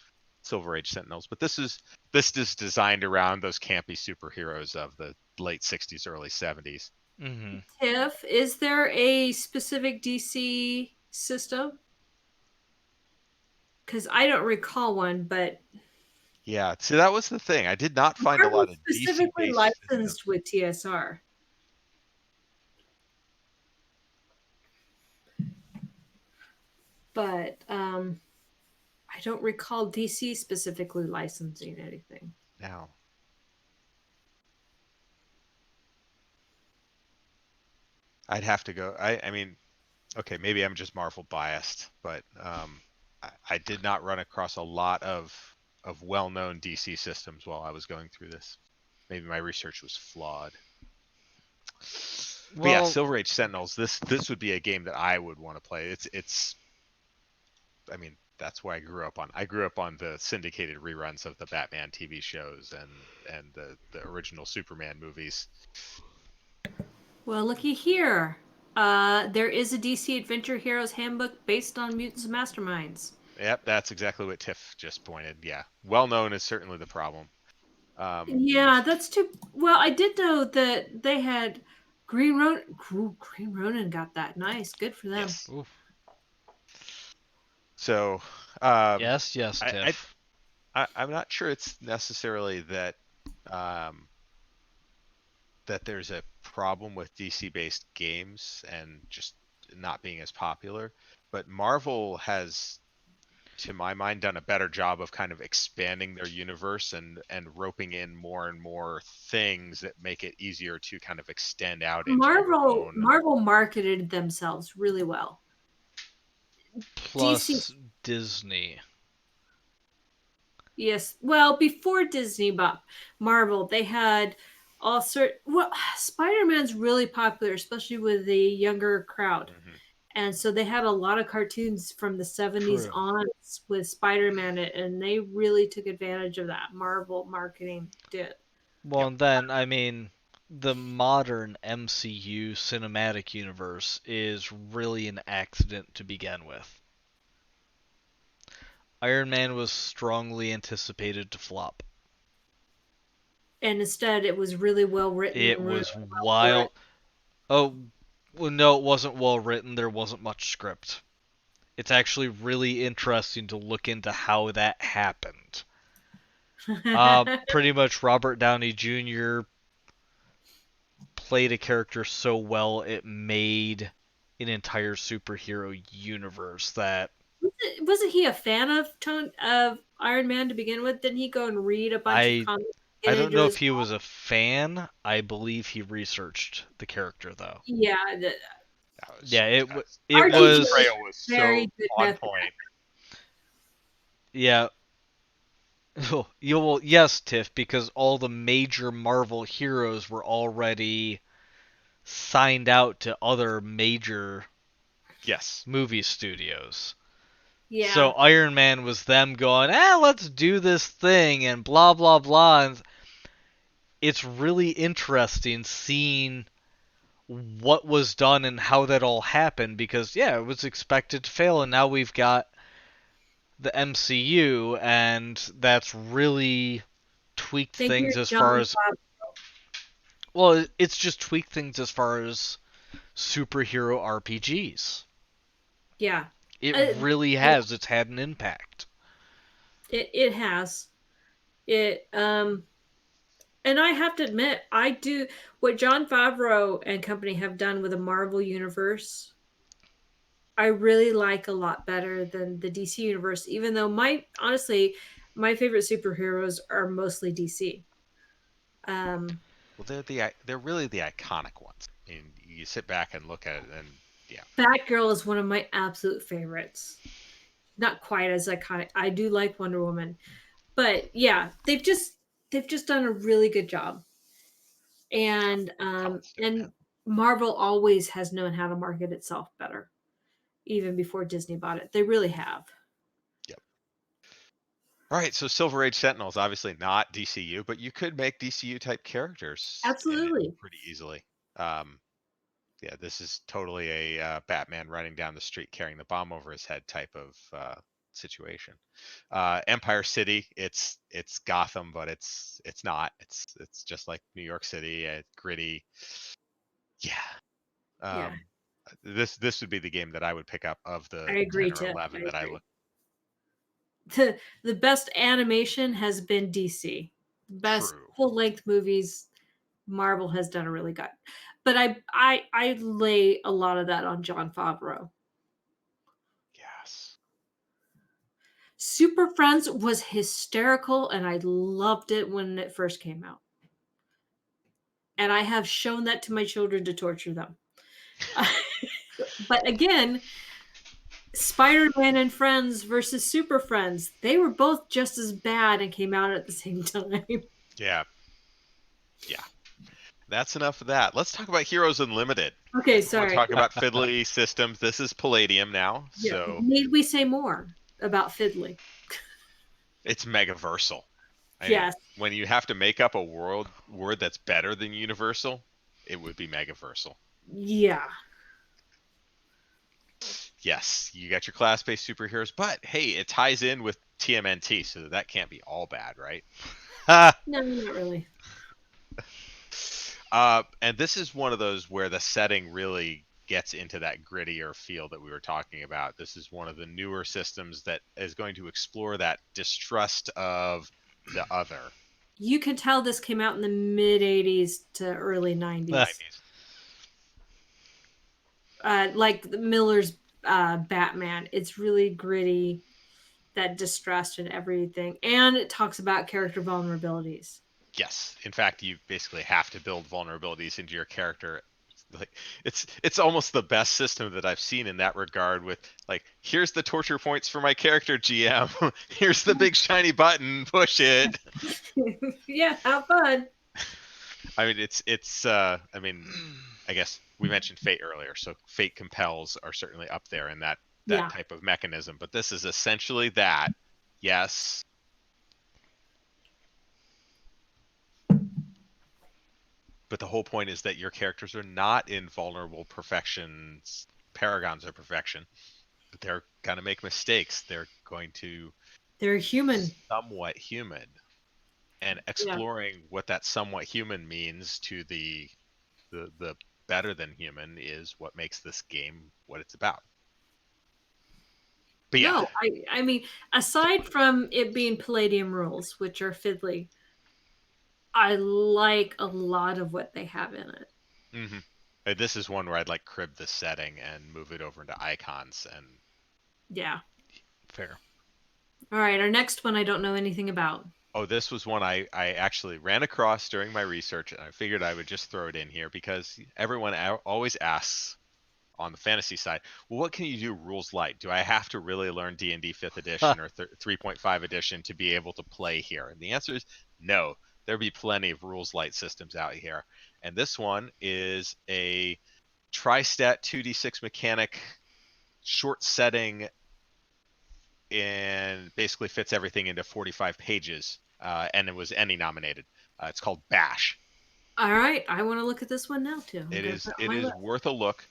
Silver Age Sentinels. But this is designed around those campy superheroes of the late '60s, early '70s. Mm-hmm. Tiff, is there a specific DC system? Because I don't recall one, but Yeah, see, that was the thing. I did not find a Marvel lot of specifically DC-based systems. licensed with TSR. But I don't recall DC specifically licensing anything. Now, I'd have to go. I mean, okay, maybe I'm just Marvel biased, but I did not run across a lot of well-known DC systems while I was going through this. Maybe my research was flawed. But yeah, Well, Silver Age Sentinels. This would be a game that I would want to play. It's. I mean, that's where I grew up on. I grew up on the syndicated reruns of the Batman TV shows and the original Superman movies. Well, looky here. There is a DC Adventure Heroes handbook based on Mutants and Masterminds. Yep, that's exactly what Tiff just pointed. Yeah, well known is certainly the problem. Yeah, that's too. Well, I did know that they had Green Ronin. Green Ronin got that. Nice, good for them. Yes. oof. So, um, Yes, yes, I, I Tiff. I'm not sure it's necessarily um, that there's a problem with DC-based games and just not being as popular, but Marvel has, to my mind, done a better job of kind of expanding their universe and roping in more and more things that make it easier to kind of extend out into your Marvel own. Marvel marketed themselves really well. DC, Plus Disney. yes. Well, before Disney bought Marvel, they had all sort. Well, Spider Man's really popular, especially with the younger crowd. Mhm. And so they had a lot of cartoons from the 70s True. on with Spider-Man, and they really took advantage of that. Marvel marketing did. Well, Yep. and then, I mean, the modern MCU cinematic universe is really an accident to begin with. Iron Man was strongly anticipated to flop. And instead, it was really well written It and really was well done. wild. Oh, well, no, it wasn't well written. There wasn't much script. It's actually really interesting to look into how that happened. Pretty much Robert Downey Jr. played a character so well it made an entire superhero universe that Wasn't he a fan of Iron Man to begin with? Didn't he go and read a bunch of I comics to I get don't into know if his? he was a fan. I believe he researched the character though. Yeah, That was Yeah, it that RDJ was is portrayal was very so good on method. point. yeah, Oh, you will, yes, Tiff, because all the major Marvel heroes were already signed out to other major Yes. movie studios. So Yeah. Iron Man was them going, let's do this thing and blah blah blah. And it's really interesting seeing what was done and how that all happened because it was expected to fail, and now we've got the MCU, and that's really tweaked Thank you, things as far John as Favreau. it's just tweaked things as far as superhero RPGs. Yeah. It Uh, really yeah, has. It's had an impact. it has. It and I have to admit, I do what John Favreau and company have done with the Marvel universe. I really like a lot better than the DC universe, even though my honestly, my favorite superheroes are mostly DC. Um, Well, they're really the iconic ones. And you sit back and look at it, and yeah, Batgirl is one of my absolute favorites. Not quite as iconic. I do like Wonder Woman, but yeah, they've just done a really good job. And Colin stick, man. and Marvel always has known how to market itself better, even before Disney bought it. They really have. Yep. All right, so Silver Age Sentinels, obviously not DCU, but you could make DCU type characters in it Absolutely. pretty easily. Um, yeah, this is totally a Batman running down the street carrying the bomb over his head type of situation. Empire City, it's Gotham, but it's not. It's just like New York City, gritty. Yeah. Yeah, This would be the game that I would pick up of I the 10 agree, or Tiff. I 11 that I agree. look. The best animation has been DC. Best True. full length movies, Marvel has done a really good. But I lay a lot of that on John Favreau. Yes. Super Friends was hysterical, and I loved it when it first came out. And I have shown that to my children to torture them. But again, Spider-Man and Friends versus Super Friends, they were both just as bad and came out at the same time. Yeah. Yeah. That's enough of that. Let's talk about Heroes Unlimited. Okay, I want to sorry. talk about Fiddly Systems. This is Palladium now, Yeah, so need we say more about Fiddly? it's megaversal. I mean, Yes. when you have to make up a word that's better than universal, it would be megaversal. Yeah. Yes, you got your class-based superheroes, but hey, it ties in with TMNT, so that can't be all bad, right? No, not really. And this is one of those where the setting really gets into that grittier feel that we were talking about. This is one of the newer systems that is going to explore that distrust of the other. You can tell this came out in the mid 80s to early 90s. 90s. Like the Miller's Batman. It's really gritty, that distrust and everything. And it talks about character vulnerabilities. Yes. In fact, you basically have to build vulnerabilities into your character. Like it's almost the best system that I've seen in that regard with like here's the torture points for my character GM. Here's the big shiny button, push it. Yeah, have fun. I mean I mean I guess we mentioned fate earlier, so fate compels are certainly up there in that Yeah. type of mechanism, but this is essentially that. Yes. But the whole point is that your characters are not invulnerable perfections, paragons of perfection. But they're going to make mistakes. They're going to They're human. somewhat human. And Yeah. exploring what that somewhat human means to the better than human is what makes this game what it's about. But yeah, No, I mean, aside from it being Palladium rules, which are fiddly, I like a lot of what they have in it. hmm this is one where I'd like crib the setting and move it over into icons. And Yeah. Fair. All right, our next one I don't know anything about. oh, this was one I actually ran across during my research, and I figured I would just throw it in here because everyone always asks on the fantasy side. Well, what can you do rules light? Do I have to really learn D&D 5th edition or 3.5 edition to be able to play here? And the answer is no. There'll be plenty of rules light systems out here. And this one is a tri-stat 2d6 mechanic, short setting, and basically fits everything into 45 pages. And it was Emmy nominated. It's called Bash. All right, I want to look at this one now too. It is worth a look.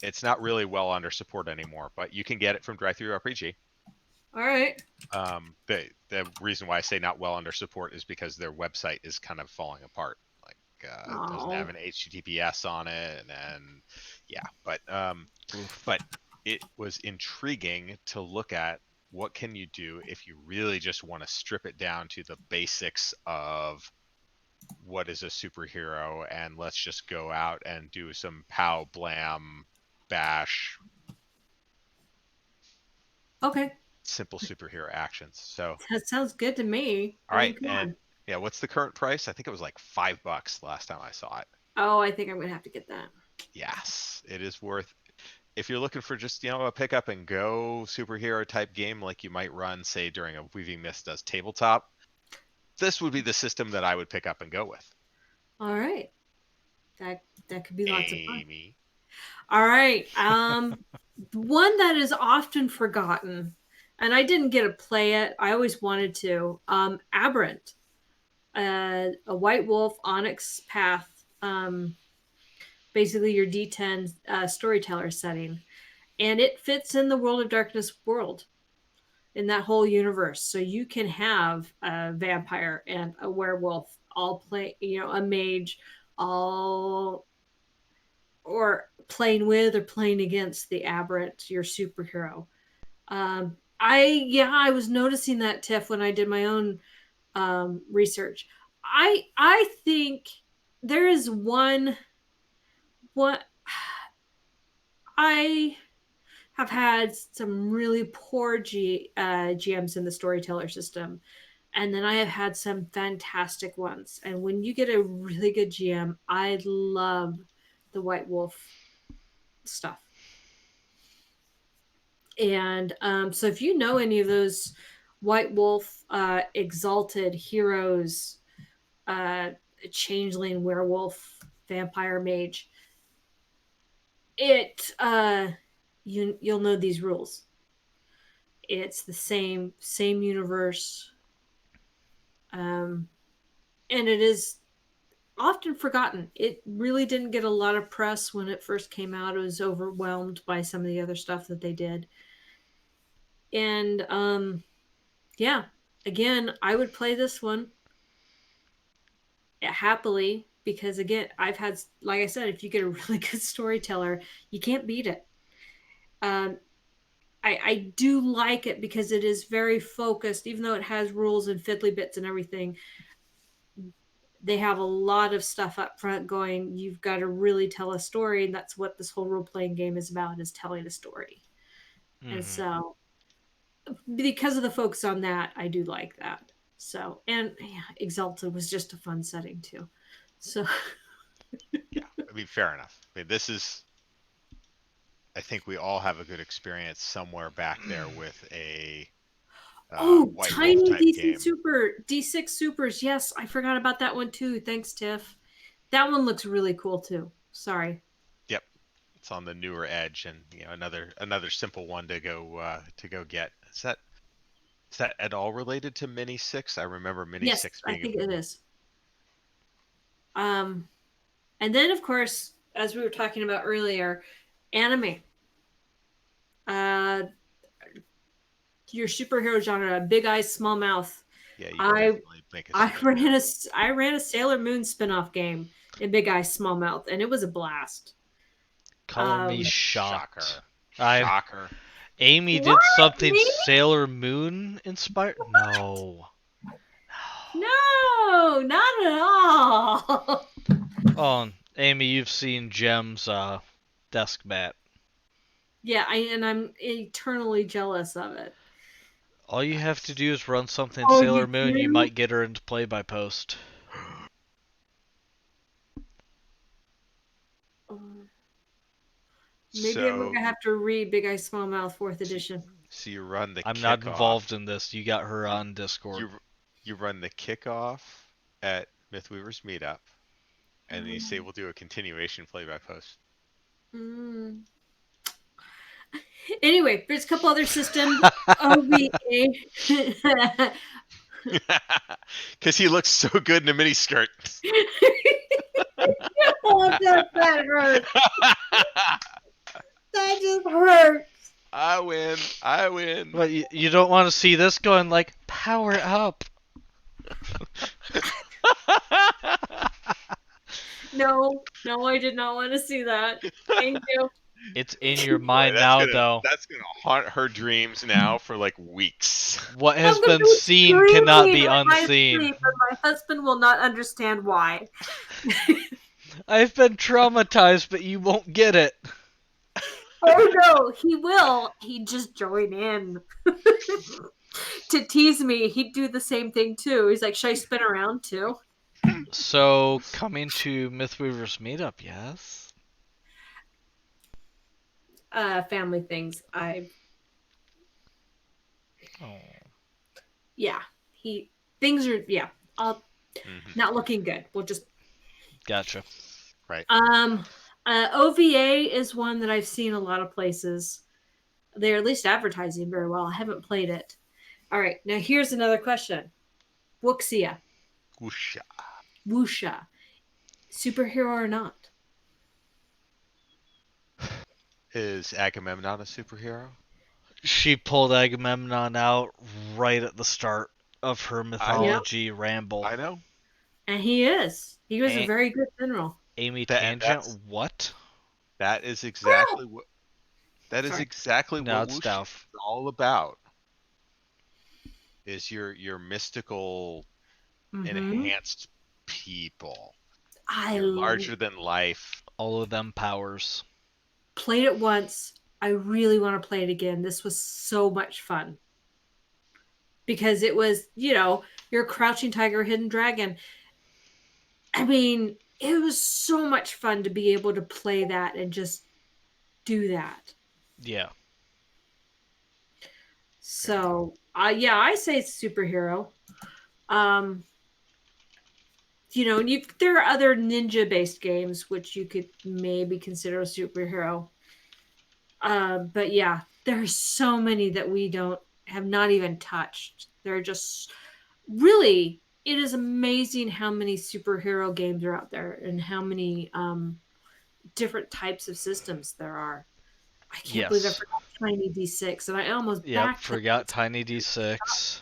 It's not really well under support anymore, but you can get it from DriveThru RPG. All right. The reason why I say not well under support is because their website is kind of falling apart. Like it doesn't have an HTTPS on it, and yeah, but it was intriguing to look at what can you do if you really just want to strip it down to the basics of what is a superhero, and let's just go out and do some pow blam bash. Okay. Simple superhero actions. So that sounds good to me. All right, and yeah, what's the current price? I think it was like $5 last time I saw it. Oh, I think I'm gonna have to get that. Yes, it is worth. If you're looking for just a pick up and go superhero type game like you might run, say during a Weaving Mist does tabletop, this would be the system that I would pick up and go with. All right, that could be lots of fun. Amy. All right, one that is often forgotten, and I didn't get to play it. I always wanted to. Aberrant, a White Wolf Onyx Path. Basically your D10 storyteller setting, and it fits in the World of Darkness world, in that whole universe. So you can have a vampire and a werewolf all play, a mage, all, or playing with or playing against the aberrant, your superhero. I was noticing that, Tiff, when I did my own research. I think there is one. What I have had some really poor GMs in the storyteller system, and then I have had some fantastic ones. And when you get a really good GM, I love the White Wolf stuff. And so if you know any of those White Wolf exalted heroes, changeling, werewolf, vampire, mage, you'll know these rules. It's the same universe, and it is often forgotten. It really didn't get a lot of press when it first came out. It was overwhelmed by some of the other stuff that they did, and yeah, again, I would play this one happily, because again, I've had, like I said, if you get a really good storyteller, you can't beat it. I do like it because it is very focused, even though it has rules and fiddly bits and everything. They have a lot of stuff up front going, you've got to really tell a story, and that's what this whole role-playing game is about, is telling a story. Mm-hmm. And so because of the focus on that, I do like that. So, and yeah, Exalted was just a fun setting too. So yeah, I mean, fair enough. I mean, this is, I think we all have a good experience somewhere back there with a White tiny Wolf type DC game. Super D6 Supers. Yes, I forgot about that one too. Thanks, Tiff. That one looks really cool too. Sorry. Yep, it's on the newer edge, and another simple one to go get. Is that at all related to Mini 6? I remember Mini 6 being. I think it is. And then of course, as we were talking about earlier, anime. Your superhero genre, big eyes, small mouth. Yeah, you I ran a Sailor Moon spinoff game in Big Eyes, Small Mouth, and it was a blast. Color me shocked. Shocker. Amy did something Sailor Moon inspired? No. No, not at all. Oh, Amy, you've seen Jem's desk mat. Yeah, I'm eternally jealous of it. All you have to do is run something Sailor Moon. You might get her into play by post. Maybe I'm So gonna have to read Big Eye Small Mouth Fourth so, Edition. so you run the I'm not kickoff. involved in this. You got her on Discord. You run the kickoff at Mythweaver's meetup, and then you say Um, we'll do a continuation play by post. mm. Anyway, there's a couple other systems. OVA. Because he looks so good in a miniskirt. Oh, that hurt. That just hurt. I win. I win. But you don't want to see this going like power up. No, I did not want to see that. Thank you. It's in your Boy, mind now, though. that's gonna haunt her dreams now for like weeks. What has I'm gonna been be seen cannot screaming be in my unseen. sleep, and my husband will not understand why. I've been traumatized, but you won't get it. Oh no, he will. He'd just join in. To tease me, he'd do the same thing too. He's like, should I spin around too? So, coming to Mythweaver's meetup, yes? Family things. Oh. Yeah. Things are, yeah. Not looking good. We'll just. Gotcha. Right. OVA is one that I've seen a lot of places. They're at least advertising very well. I haven't played it. All right. Now here's another question. Wuxia. Whoosha. Wuxia. Superhero or not? Is Agamemnon a superhero? She pulled Agamemnon out right at the start of her mythology ramble. I know. And he is. He was a very good general. Amy Tangent, what? That is exactly what. That is Sorry. exactly No, what it's Whoosha Dowf. is all about. Is your mystical, enhanced people. You're larger than life. All of them powers. Played it once. I really want to play it again. This was so much fun. Because it was, you're a crouching tiger, hidden dragon. I mean, it was so much fun to be able to play that and just do that. Yeah. So, yeah, I say it's superhero. There are other ninja-based games which you could maybe consider a superhero. But yeah, there are so many that we have not even touched. They're just really, it is amazing how many superhero games are out there and how many different types of systems there are. I can't believe I forgot Tiny D6, and I almost forgot Tiny D6.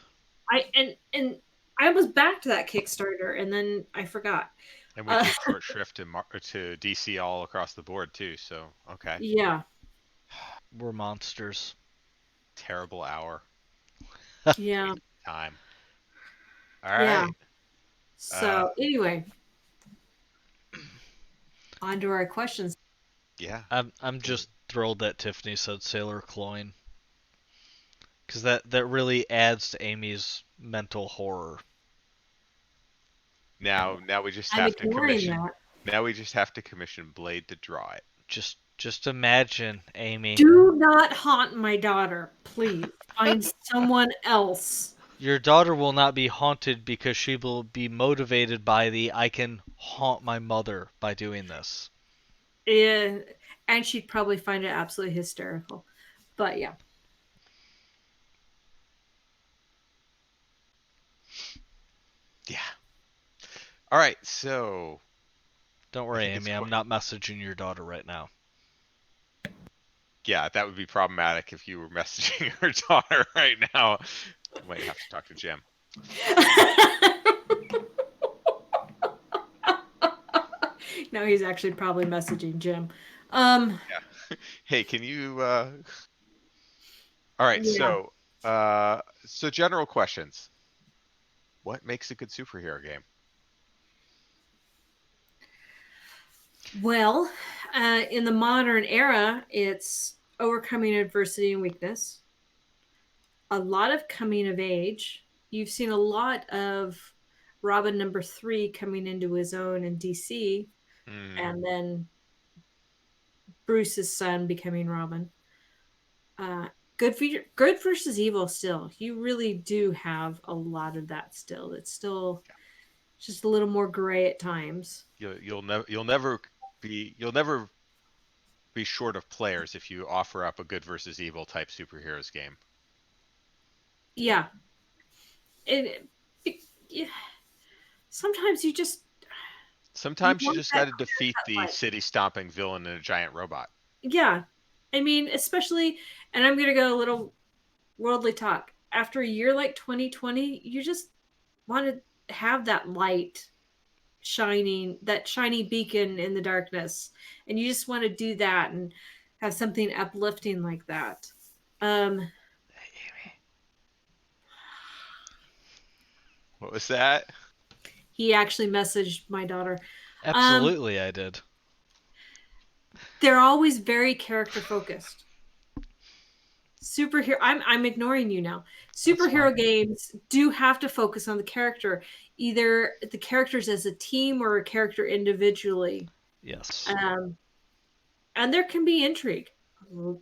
And I almost backed that Kickstarter, and then I forgot. And we did short shrift to DC all across the board too. So okay. Yeah. We're monsters. Terrible hour. Yeah. Time. All right. Yeah. So anyway, on to our questions. Yeah. I'm just thrilled that Tiffany said Sailor Cloyne. Because that really adds to Amy's mental horror. Now we just have to commission. That. Now we just have to commission Blade to draw it. Just imagine, Amy. Do not haunt my daughter, please. Find someone else. Your daughter will not be haunted because she will be motivated by I can haunt my mother by doing this. Yeah, and she'd probably find it absolutely hysterical. But yeah. Yeah. All right, so. Don't worry, Amy. I'm not messaging your daughter right now. Yeah, that would be problematic if you were messaging her daughter right now. You might have to talk to Jim. No, he's actually probably messaging Jim. Yeah. Hey, can you? All right, yeah. So general questions. What makes a good superhero game? Well, in the modern era, it's overcoming adversity and weakness. A lot of coming of age. You've seen a lot of Robin #3 coming into his own in DC, and then Bruce's son becoming Robin. Good versus evil. Still, you really do have a lot of that. Still, it's still just a little more gray at times. You'll never be short of players if you offer up a good versus evil type superheroes game. Yeah, it yeah. Sometimes you Sometimes you want just got that to defeat clear-cut the fight. city stomping villain in a giant robot. Yeah, I mean, especially, and I'm gonna go a little worldly talk. After a year like 2020, you just want to have that light shining, that shiny beacon in the darkness, and you just want to do that and have something uplifting like that. Um, What was that? he actually messaged my daughter. Um, Absolutely, I did. they're always very character focused. Superhero, I'm ignoring you now. That's fine. Superhero games do have to focus on the character, either the characters as a team or a character individually. Yes. Um, and there can be intrigue, a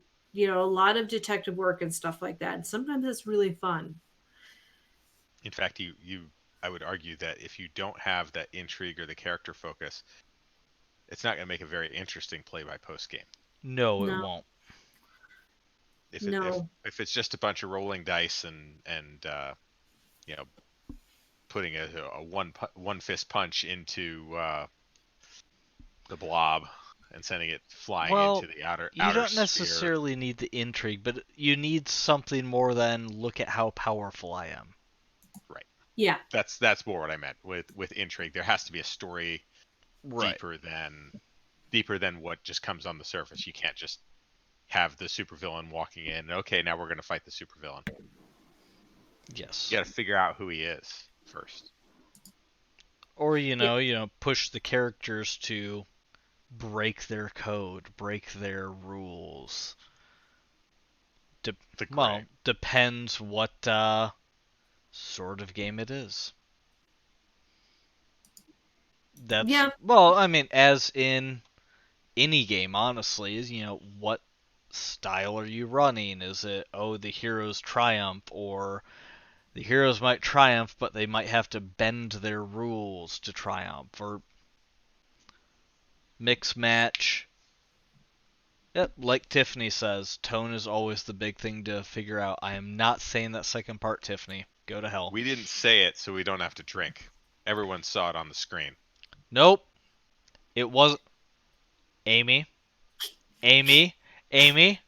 lot of detective work and stuff like that. And sometimes it's really fun. In fact, I would argue that if you don't have that intrigue or the character focus, it's not going to make a very interesting play-by-post game. No, it No, won't. no. If it's just a bunch of rolling dice and you know putting a one fist punch into the blob and sending it flying Well, into the outer you outer don't sphere. necessarily need the intrigue, but you need something more than look at how powerful I am. Right. Yeah. That's more what I meant with intrigue. There has to be a story Right. deeper than what just comes on the surface. You can't just have the supervillain walking in. Okay, now we're going to fight the supervillain. Yes. You got to figure out who he is first. Or Yeah. push the characters to break their code, break their rules. Depends what sort of game it is. Yeah. I mean, as in any game, honestly, is what style are you running? Is it the heroes triumph, or the heroes might triumph, but they might have to bend their rules to triumph, or mix match. Yep, like Tiffany says, tone is always the big thing to figure out. I am not saying that second part, Tiffany. Go to hell. We didn't say it, so we don't have to drink. Everyone saw it on the screen. Nope. It wasn't. Amy. Amy. Amy.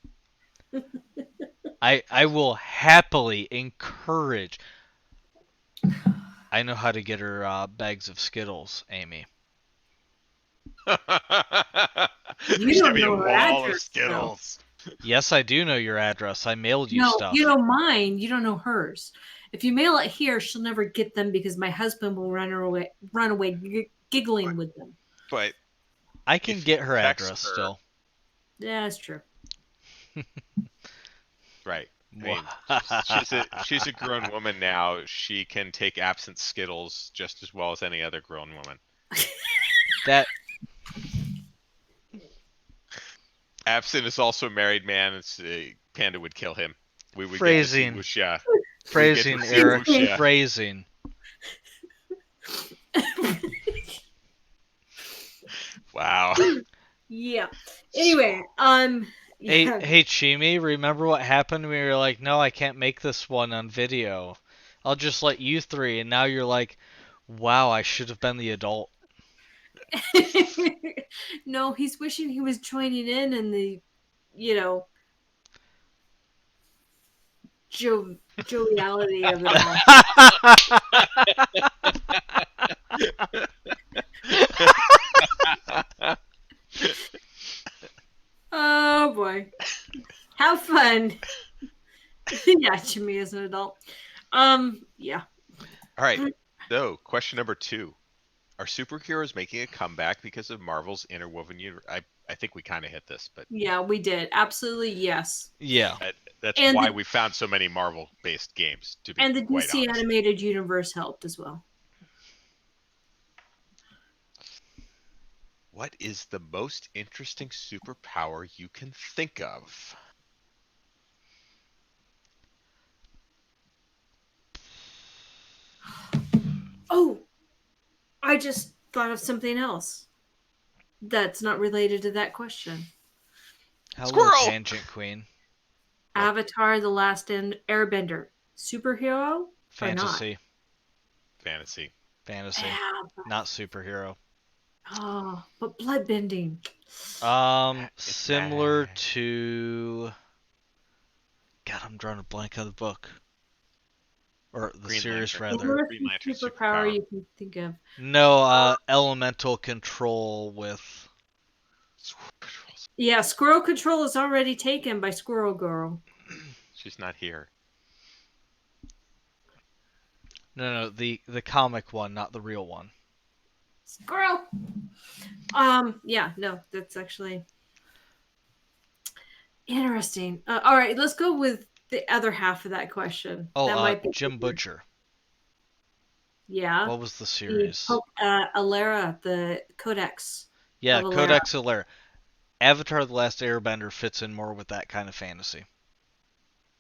I will happily encourage. I know how to get her bags of Skittles, Amy. You Just give don't me a know her wall of address, though. Skittles. Yes, I do know your address. I mailed you No, you stuff. know mine. You don't know hers. If you mail it here, she'll never get them because my husband will run away giggling with them. But I can if get you her text address her, still. Yeah, that's true. right? I mean, she's a grown woman now. She can take absent Skittles just as well as any other grown woman. That Absent is also a married man. Panda would kill him. We would phrasing. get to see Wuxia. Phrasing, see Eric. Wuxia. Phrasing. Wow. Yeah. Anyway, yeah. Hey, Chimi, remember what happened when you were like, no, I can't make this one on video. I'll just let you three, and now you're like, wow, I should have been the adult. No, he's wishing he was joining in the, you know, joviality of it all. Oh boy. Have fun. Yeah, Jimmy is an adult. Yeah. All right. So, question number 2. Are superheroes making a comeback because of Marvel's interwoven universe? I think we kind of hit this, but Yeah, we did. Absolutely, yes. Yeah. that's And why the, we found so many Marvel-based games, to be and the quite DC honest. animated universe helped as well. What is the most interesting superpower you can think of? Oh, I just thought of something else that's not related to that question. Hello, Squirrel! Tangent Queen. What? Avatar: The Last Airbender. Superhero or not? Fantasy. Fantasy. Fantasy. Yeah. Not superhero. Oh, but bloodbending. It's Similar bad. to. God, I'm drawing a blank on the book. Or the Green series, Lantern. rather. Worst Green Lantern superpower superpower. you can think of. No, elemental control with. Yeah, Squirrel Control is already taken by Squirrel Girl. She's not here. No, the comic one, not the real one. Squirrel. Yeah, no, that's actually interesting. All right, let's go with the other half of that question. Oh, That might be Jim Butcher. yeah. What was the series? Alara, the Codex Yeah, of Alara. Codex Alera. Avatar: The Last Airbender fits in more with that kind of fantasy.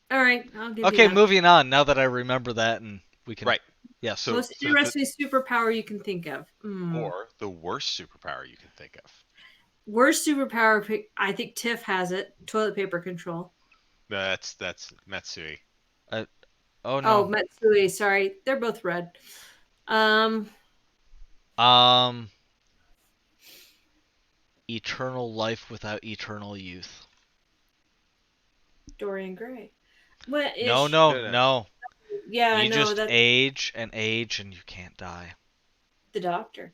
All right, I'll give you Okay, that. moving on. Now that I remember that, and we can. Right. Yes. So, Most so the, interesting superpower you can think of. or the worst superpower you can think of. Worst superpower. I think Tiff has it. Toilet paper control. No, that's Matsui. Oh Oh, no. Matsui. Sorry, they're both red. Um, Eternal life without eternal youth. Dorian Gray. What No, ish? no, No, no. no. Yeah, I You know just that's age and age, and you can't die. the Doctor.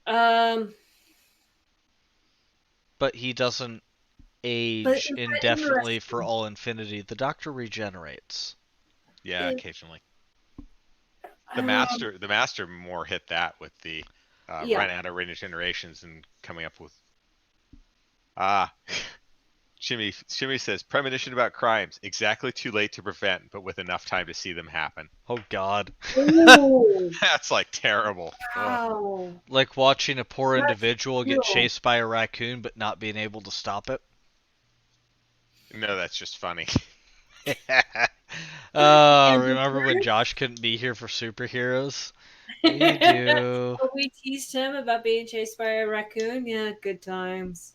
Um, But he doesn't but age is that indefinitely for interesting? all infinity. The Doctor regenerates. Yeah, Is, occasionally. um, The master more hit that with the yeah. run out of regenerations and coming up with ah. Shimmy says premonition about crimes exactly too late to prevent, but with enough time to see them happen. Oh God. Ooh, That's like terrible. Ugh. wow. Like watching a poor That's individual get real. chased by a raccoon but not being able to stop it. No, that's just funny. And the Remember when worst? Josh couldn't be here for superheroes? We do. Oh, we teased him about being chased by a raccoon. Yeah, good times.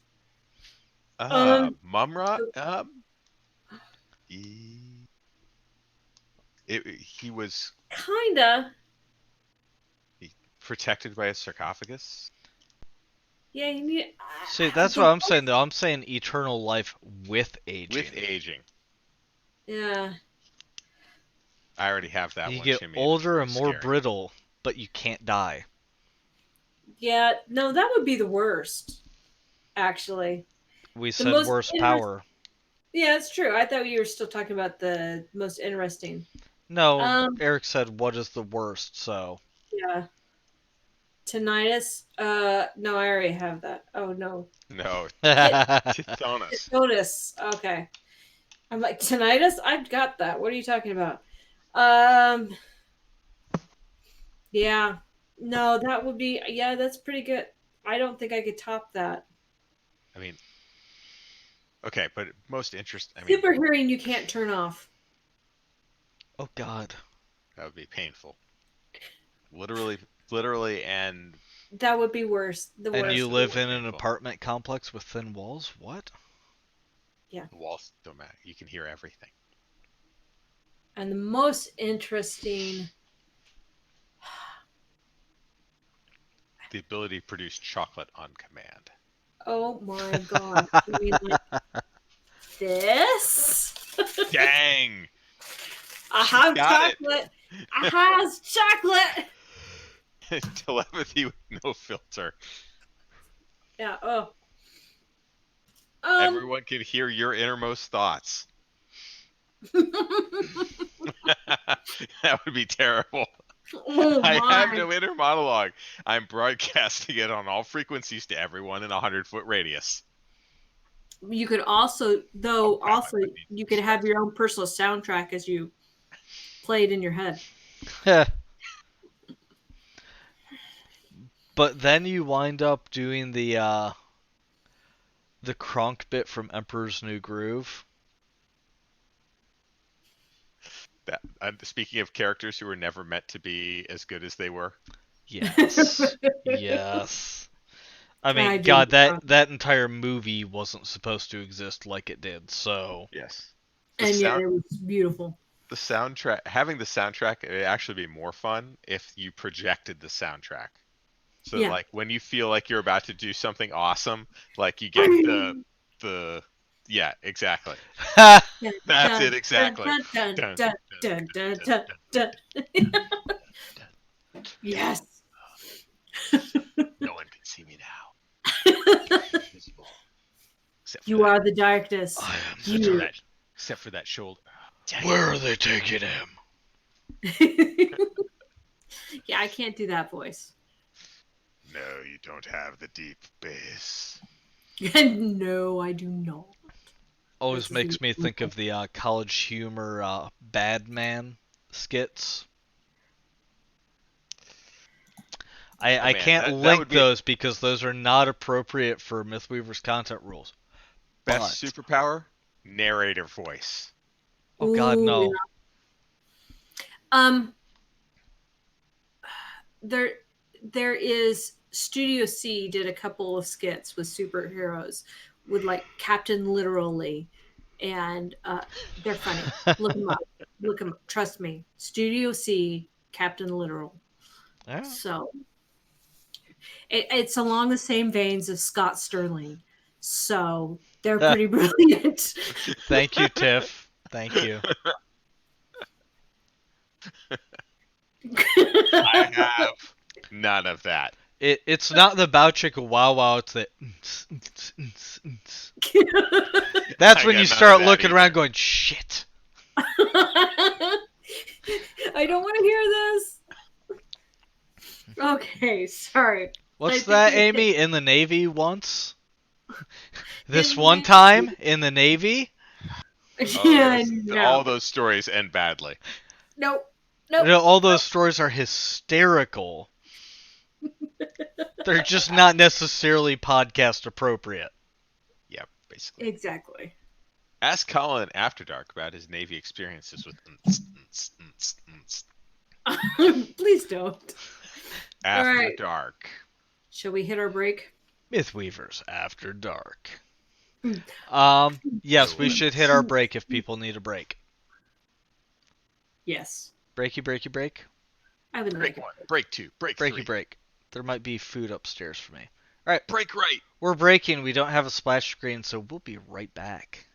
Mumra. So He, he was kinda. protected by a sarcophagus. Yeah, you need See, that's the what I'm saying worst. though. I'm saying eternal life with With aging. aging. Yeah. I already have that You one, get Shimmy, and it's older very and more scary. brittle, but you can't die. Yeah, no, that would be the worst, actually. We The said most worst interesting. power. Yeah, it's true. I thought you were still talking about the most interesting. No, Um, Eric said what is the worst, so yeah. Tinnitus. No, I already have that. Oh no. No, Tit Tithonus. Titotus. Okay. I'm like tinnitus. I've got that. What are you talking about? Um. Yeah. No, that would be. Yeah, that's pretty good. I don't think I could top that. I mean, okay, but most interest. I mean, Super hearing you can't turn off. Oh God. that would be painful. Literally, and That would be worse. The And you worst. physically live more in an painful. apartment complex with thin walls? What? Yeah. The walls don't matter. You can hear everything. And the most interesting. The ability to produce chocolate on command. Oh my god. You mean like this? Dang! I She have got it. chocolate. I has chocolate. Telepathy with no filter. Yeah. Oh. Um. Everyone can hear your innermost thoughts. That would be terrible. Oh I have my. no inner monologue. I'm broadcasting it on all frequencies to everyone in a 100-foot radius. You could also, Oh though, wow, I also might need you to could have stress. your own personal soundtrack as you play it in your head. But then you wind up doing the Kronk bit from Emperor's New Groove. That, speaking of characters who were never meant to be as good as they were. Yes. Yes. I I mean, do. God, that entire movie wasn't supposed to exist like it did, so... Yes. And yet it was beautiful. The soundtrack, having the soundtrack, it would actually be more fun if you projected the soundtrack. So Yeah. like when you feel like you're about to do something awesome, like you get the yeah, exactly. That's it exactly. Dun, Dun, dun, dun, dun, dun, dun, dun, dun, dun. dun, dun. Yes. No one can see me now. Invisible. Except for You that. are the darkness. I am the Except for You. that. Except for that shoulder. Dang. Where are they taking him? Yeah, I can't do that voice. No, you don't have the deep bass. No, I do not. Always This is makes me think of the College Humor Bad Man skits. Oh I man, can't that would link be those because those are not appropriate for Mythweaver's content rules. best But, superpower, narrator voice. oh God, Ooh, no. yeah. Um, there, there is Studio C did a couple of skits with superheroes, with like Captain Literally, and they're funny. Look them up. Look them. Trust me. Studio C, Captain Literal. Yeah. So it's along the same veins of Scott Sterling. So they're pretty brilliant. Thank you, Tiff. Thank you. I have none of that. It's not the bow chicka wow wow, it's the That's I when you got none of start that looking either. around going, shit. I don't want to hear this. Okay, sorry. I What's think that, we hit Amy? In the Navy once? This in one the- time in the Navy? Oh, Yeah, all no. those stories end badly. Nope. You Nope. know, all those stories are hysterical. They're just not necessarily podcast appropriate. Yep, basically. Exactly. Ask Colin after dark about his Navy experiences with Please don't. All after right. dark. Shall we hit our break? Mythweavers After Dark. Mm. Yes, we should hit our break if people need a break. Yes. Breaky, breaky, break. I would Break like it. 1, break 2, break Breaky, 3. break. There might be food upstairs for me. Alright, Break right. we're breaking. We don't have a splash screen, so we'll be right back.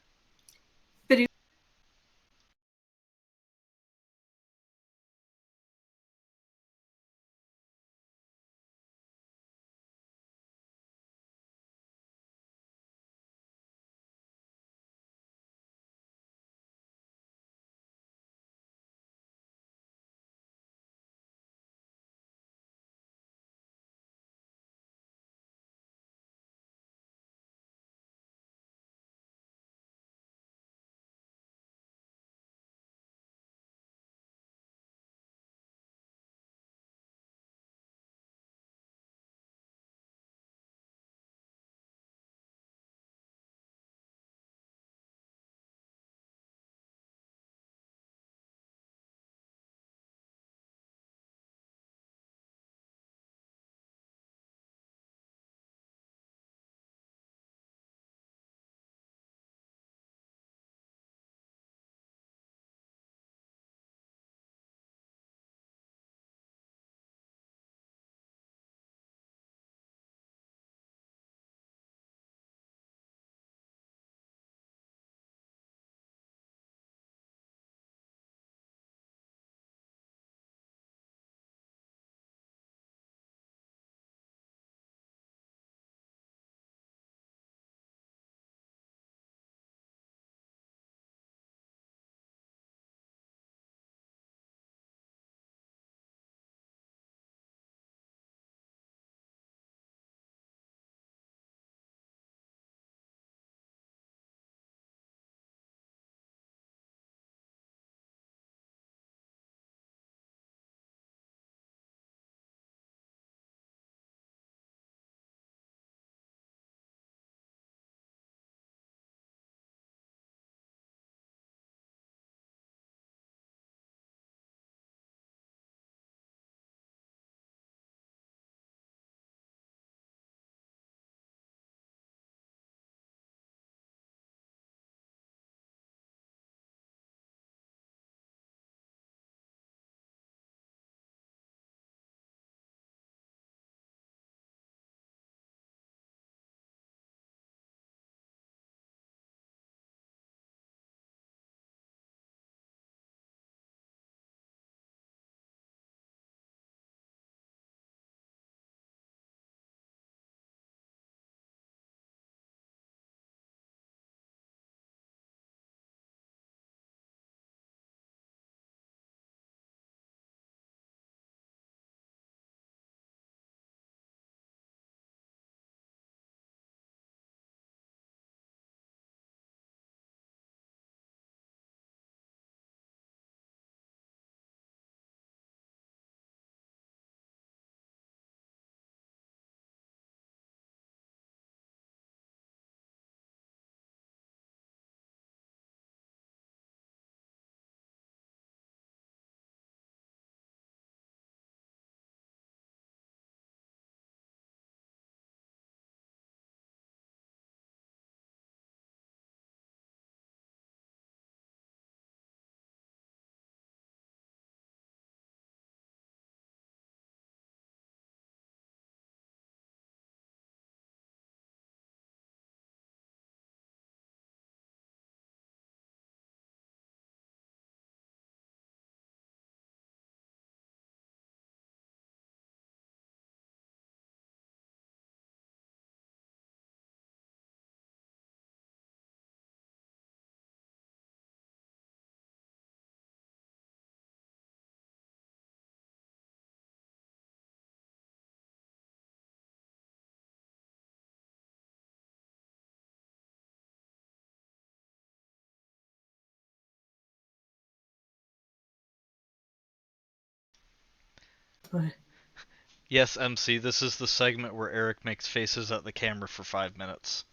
Yes, MC, this is the segment where Eric makes faces at the camera for 5 minutes.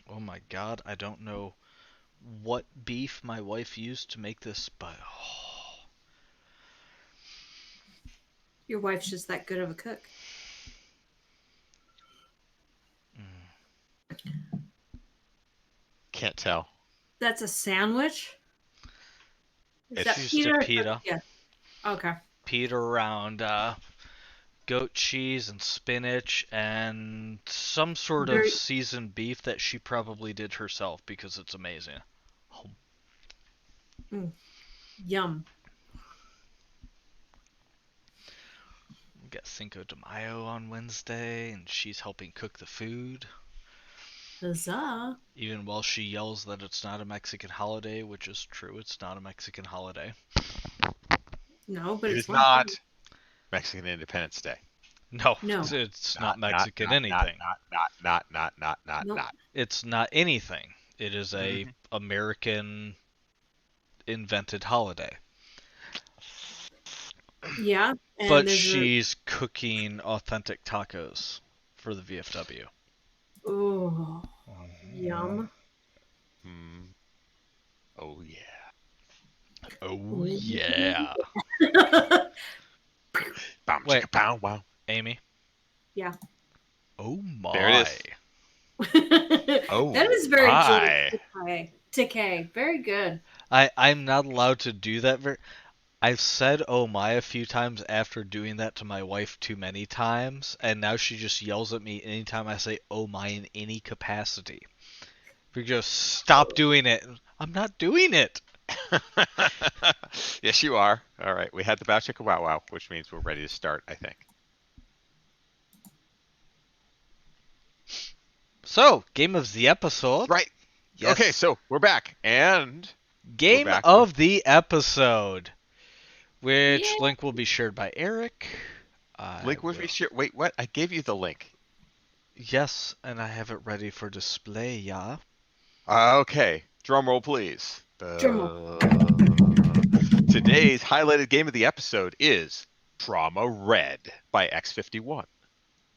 Oh my god, I don't know what beef my wife used to make this, but Your wife's just that good of a cook. Can't tell. That's a sandwich? Is that It's pita? just a pita. Yeah. Okay. Pita around goat cheese and spinach and some sort of Very seasoned beef that she probably did herself because it's amazing. yum. We got Cinco de Mayo on Wednesday, and she's helping cook the food. Huzzah. Even while she yells that it's not a Mexican holiday, which is true, it's not a Mexican holiday. No, but It it's is not fun. Mexican Independence Day. No, No. it's not Mexican anything. Not. Nope. It's not anything. It is a Mhm. American invented holiday. Yeah. And But there's she's cooking authentic tacos for the VFW. oh, yum. Mm. Oh yeah. Oh yeah. Bam, Wait. chicka, pow, wow. Amy? Yeah. Oh my. There it is. Oh That is very my. Julie Takei. Very good. I'm not allowed to do that I've said oh my a few times after doing that to my wife too many times, and now she just yells at me anytime I say oh my in any capacity. We just stop doing it. I'm not doing it. Yes, you are. All right. We had the bow chicka wow wow, which means we're ready to start, I think. So, game of the episode. Right. Yes. Okay, so we're back. And game back of the episode, which Yeah. link will be shared by Eric. link with me. Wait, what? I gave you the link. Yes, and I have it ready for display, yeah. Okay. Drum roll, please. Drum roll. Today's highlighted game of the episode is Trauma Red by X51.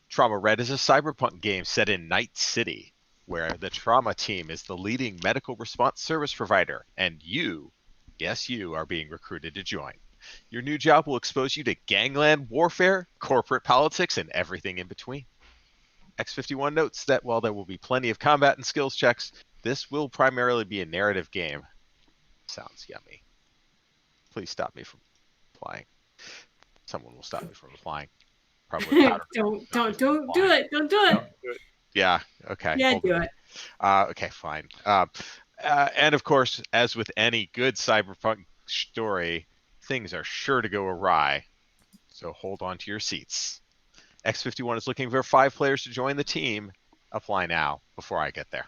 Trauma Red is a cyberpunk game set in Night City, where the Trauma team is the leading medical response service provider, and you, yes, you, are being recruited to join. Your new job will expose you to gangland warfare, corporate politics, and everything in between. X51 notes that while there will be plenty of combat and skills checks, this will primarily be a narrative game. Sounds yummy. Please stop me from applying. Someone will stop me from applying. Probably Powder. don't do it. Don't do it. Yeah. Okay. Yeah, Hold do on. it. Okay. Fine. And of course, as with any good cyberpunk story, things are sure to go awry. So hold on to your seats. X51 is looking for 5 players to join the team. Apply now before I get there.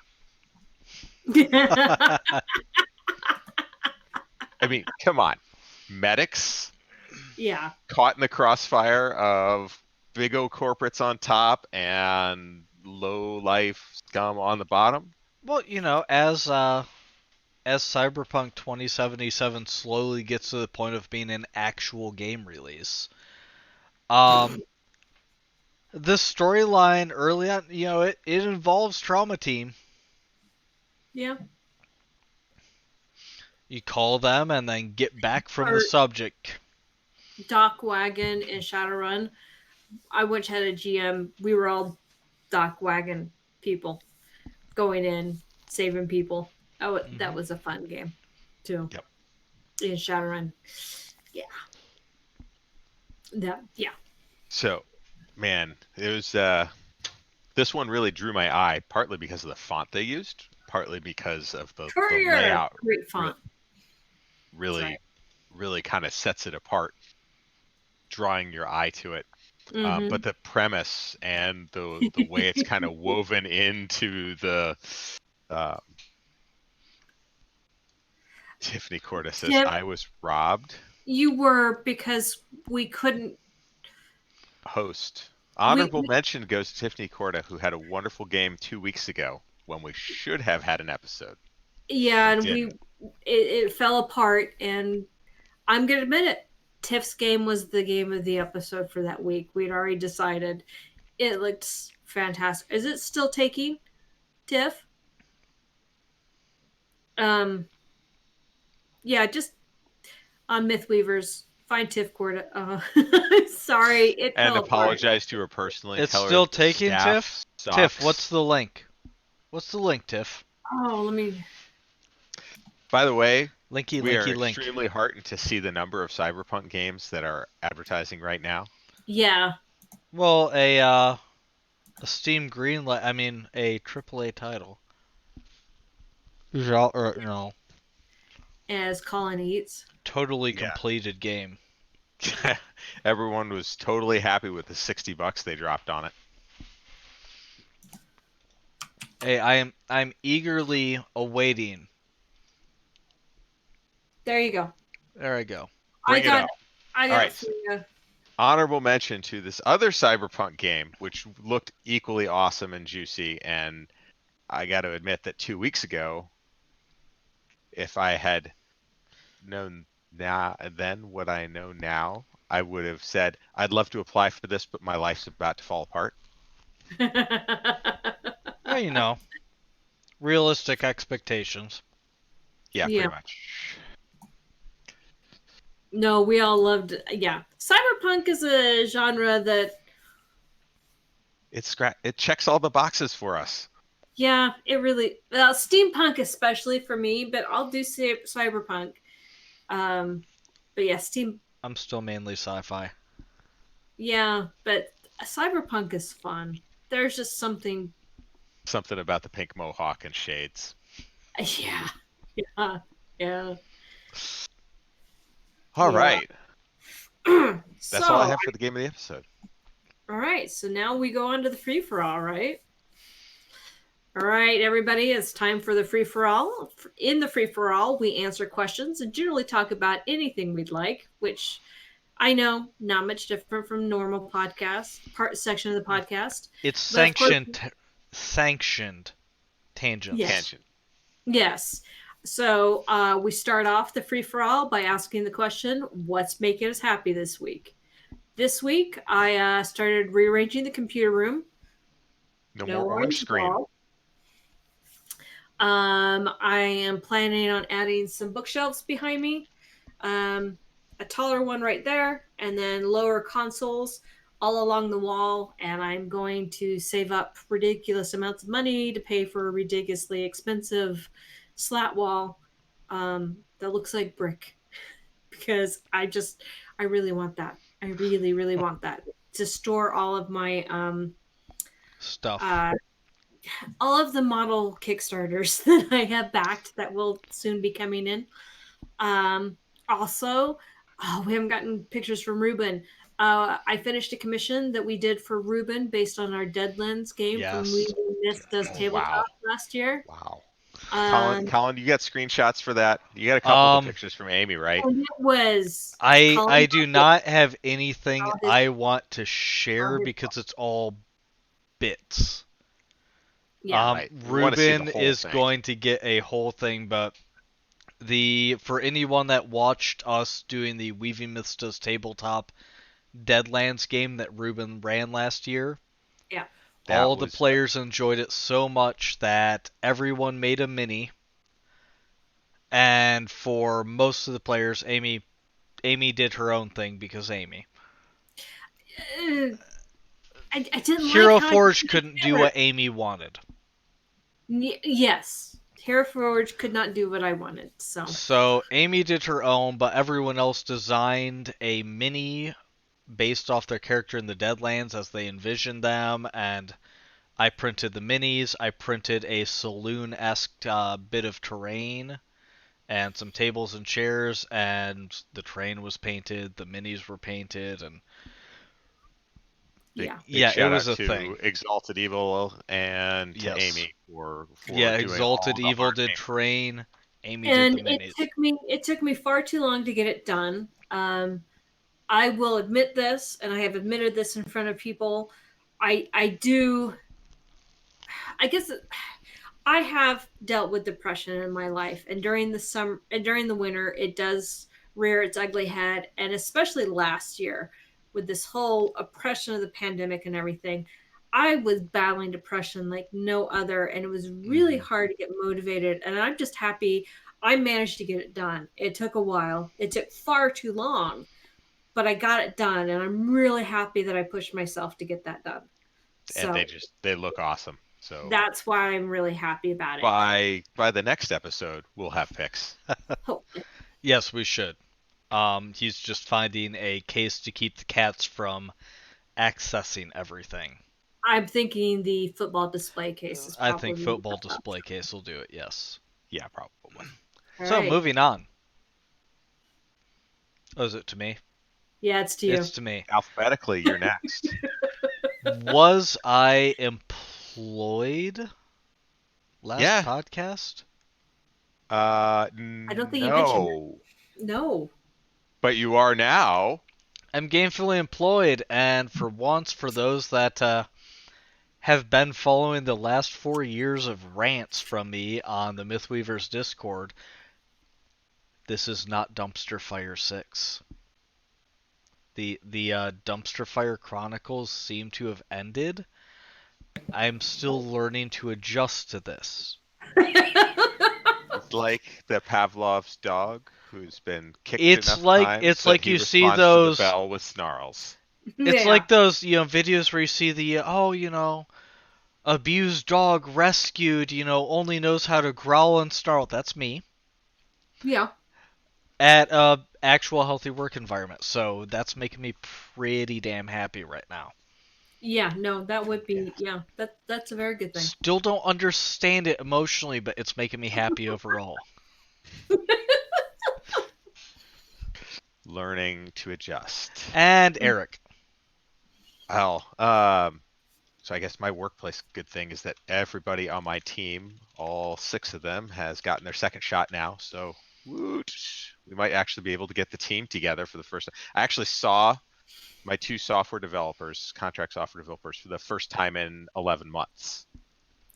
I mean, come on. Medics Yeah. caught in the crossfire of big O corporates on top and low life scum on the bottom. Well, as Cyberpunk 2077 slowly gets to the point of being an actual game release, the storyline early on, it involves Trauma Team. Yeah. You call them and then get back from the subject. Dock Wagon and Shadowrun. I once had a GM. We were all Dock Wagon people going in, saving people. That was a fun game, too. Yep. In Shadowrun. Yeah. Yeah. So, man, it was this one really drew my eye, partly because of the font they used, partly because of the layout. Great font. Really, right. really kind of sets it apart, drawing your eye to it. Mm-hmm. But the premise and the way it's kind of woven into the Tiffany Corda says, Yep. I was robbed. You were, because we couldn't host. Honorable mention goes to Tiffany Corda, who had a wonderful game 2 weeks ago when we should have had an episode. Yeah, and didn't. it fell apart, and I'm gonna admit it. Tiff's game was the game of the episode for that week. We'd already decided. It looked fantastic. Is it still taking, Tiff? Yeah, just on Mythweavers. Find Tiff Court. Sorry, it And fell apart. apologize to her personally. It's Tell her still that the taking, Tiff? staff Tiff, sucks. what's the link? What's the link, Tiff? Oh, let me. By the way, Linky, we are linky, link. extremely heartened to see the number of Cyberpunk games that are advertising right now. Yeah. Well, a Steam Greenlight, I mean, a AAA title. No, As Colin eats. totally Yeah. completed game. Everyone was totally happy with the $60 they dropped on it. Hey, I'm eagerly awaiting. There you go. There I go. Bring it up. I got All right. it for you. Honorable mention to this other Cyberpunk game, which looked equally awesome and juicy. And I got to admit that 2 weeks ago, if I had known then what I know now, I would have said, I'd love to apply for this, but my life's about to fall apart. Well, you know, realistic expectations. Yeah, Yeah. pretty much. No, we all loved. Yeah, cyberpunk is a genre that. It checks all the boxes for us. Yeah, it really. Steampunk especially for me, but I'll do cyberpunk. But yeah, I'm still mainly sci-fi. Yeah, but cyberpunk is fun. There's just something. Something about the pink mohawk and shades. Yeah, yeah, yeah. All Yeah. right. That's all I have for the game of the episode. All right, so now we go on to the free for all, right? All right, everybody, it's time for the free for all. In the free for all, we answer questions and generally talk about anything we'd like, which I know not much different from normal podcast section of the podcast. It's sanctioned tangents. Yes. Tangent. Yes. So we start off the free for all by asking the question, what's making us happy this week? This week, I started rearranging the computer room. No more orange screen. I am planning on adding some bookshelves behind me. A taller one right there, and then lower consoles all along the wall. And I'm going to save up ridiculous amounts of money to pay for a ridiculously expensive slat wall that looks like brick. Because I really want that. I really, really want that to store all of my stuff. All of the model Kickstarters that I have backed that will soon be coming in. Also, we haven't gotten pictures from Ruben. I finished a commission that we did for Ruben based on our Deadlands game from We Missed Us Tabletop last year. Wow. Colin, you got screenshots for that? You got a couple of pictures from Amy, right? And it was. I do not have anything I want to share because it's all bits. Yeah. Right. Ruben is going to get a whole thing, but for anyone that watched us doing the Weaving Myths Tabletop Deadlands game that Ruben ran last year, yeah, all the players enjoyed it so much that everyone made a mini, and for most of the players, Amy did her own thing because Amy. I didn't Hero like Forge couldn't do what Amy wanted. Yes. Hero Forge could not do what I wanted, So Amy did her own, but everyone else designed a mini based off their character in the Deadlands as they envisioned them, and I printed the minis. I printed a saloon-esque bit of terrain and some tables and chairs, and the terrain was painted, the minis were painted, and Big it was a thing. Exalted Evil and to Amy for Exalted Evil did terrain. Amy did the minis. It took me far too long to get it done. I will admit this, and I have admitted this in front of people. I guess I have dealt with depression in my life, and during the summer and during the winter, it does rear its ugly head, and especially last year with this whole oppression of the pandemic and everything. I was battling depression like no other, and it was really Mhm. hard to get motivated. And I'm just happy I managed to get it done. It took a while, it took far too long, but I got it done, and I'm really happy that I pushed myself to get that done. And So they look awesome. So that's why I'm really happy about it. by the next episode, we'll have pics. Hopefully. Yes, we should. He's just finding a case to keep the cats from accessing everything. I'm thinking the football display case is I think probably football display case will do it. Yes. Yeah, probably. all So right. moving on. Oh, is it to me? Yeah, it's to you. It's to me. Alphabetically, you're next. Was I employed last podcast? I don't think you mentioned No. No. But you are now. I'm gainfully employed, and for once, for those that have been following the last 4 years of rants from me on the Mythweavers Discord, this is not Dumpster Fire 6. The Dumpster Fire Chronicles seem to have ended. I'm still learning to adjust to this. It's like the Pavlov's dog who's been kicked enough times It's that like he you see responds those. to the bell with snarls. It's Yeah. like those videos where you see the abused dog rescued, only knows how to growl and snarl. That's me. Yeah. At a actual healthy work environment. So that's making me pretty damn happy right now. Yeah, no, that would be that's a very good thing. Still don't understand it emotionally, but it's making me happy overall. Learning to adjust. And Eric. Well, so I guess my workplace good thing is that everybody on my team, all 6 of them, has gotten their second shot now. So woot, we might actually be able to get the team together for the first time. I actually saw my 2 software developers, contract software developers, for the first time in 11 months.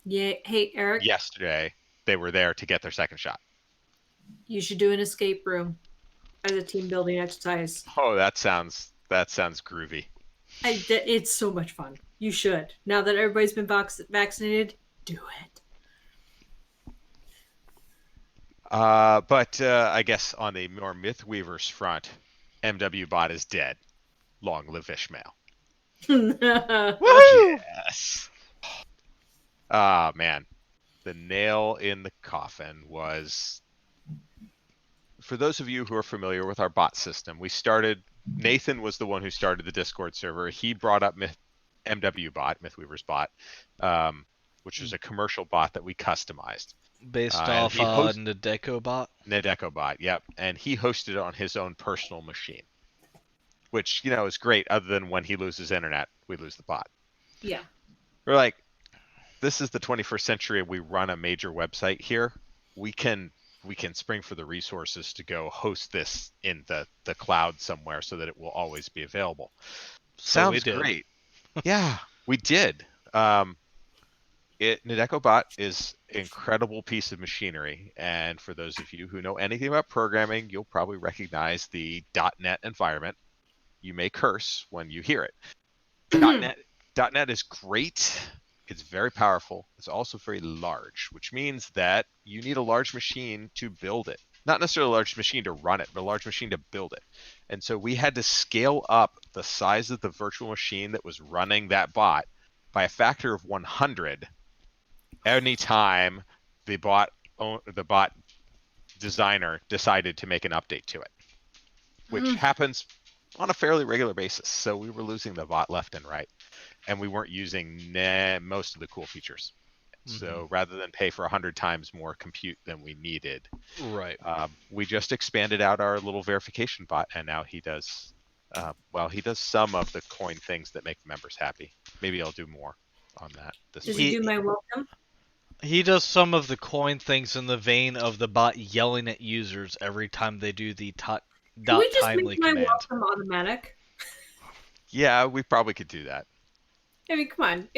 Yeah. Hey, Eric. Yesterday, they were there to get their second shot. You should do an escape room as a team building exercise. Oh, that sounds groovy. It's so much fun. You should. Now that everybody's been vaccinated, do it. But I guess on the more Mythweavers front, MWBot is dead. Long live Ishmael. Woohoo! Yes. Ah, man. The nail in the coffin was, for those of you who are familiar with our bot system, Nathan was the one who started the Discord server. He brought up MWBot, Mythweaver's bot, which was a commercial bot that we customized. Based off Nadekobot? Nadekobot, yep. And he hosted it on his own personal machine, which, is great, other than when he loses internet, we lose the bot. Yeah. We're like, this is the 21st century. We run a major website here. We can spring for the resources to go host this in the cloud somewhere so that it will always be available. Sounds great. Yeah, we did. Nadekobot is an incredible piece of machinery, and for those of you who know anything about programming, you'll probably recognize the .NET environment. You may curse when you hear it. .NET is great. It's very powerful. It's also very large, which means that you need a large machine to build it. Not necessarily a large machine to run it, but a large machine to build it. And so we had to scale up the size of the virtual machine that was running that bot by a factor of 100 anytime the bot designer decided to make an update to it, which happens on a fairly regular basis. So we were losing the bot left and right, and we weren't using most of the cool features. So rather than pay for 100 times more compute than we needed, right, we just expanded out our little verification bot, and now he does he does some of the coin things that make members happy. Maybe I'll do more on that this Does week. he do my welcome? He does some of the coin things in the vein of the bot yelling at users every time they do the Can we just timely make my command. welcome automatic? Yeah, we probably could do that. I mean, come on.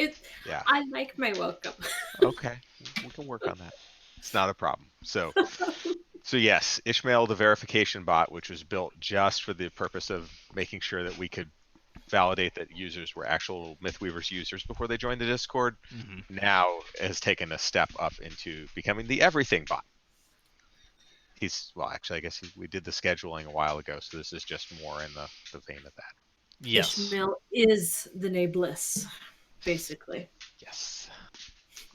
Yeah. I like my welcome. Okay, we can work on that. It's not a problem. So yes, Ishmael, the verification bot, which was built just for the purpose of making sure that we could validate that users were actual Mythweavers users before they joined the Discord, now has taken a step up into becoming the everything bot. Actually, I guess we did the scheduling a while ago, so this is just more in the vein of that. Yes. Ishmael is the Nameless, basically. Yes.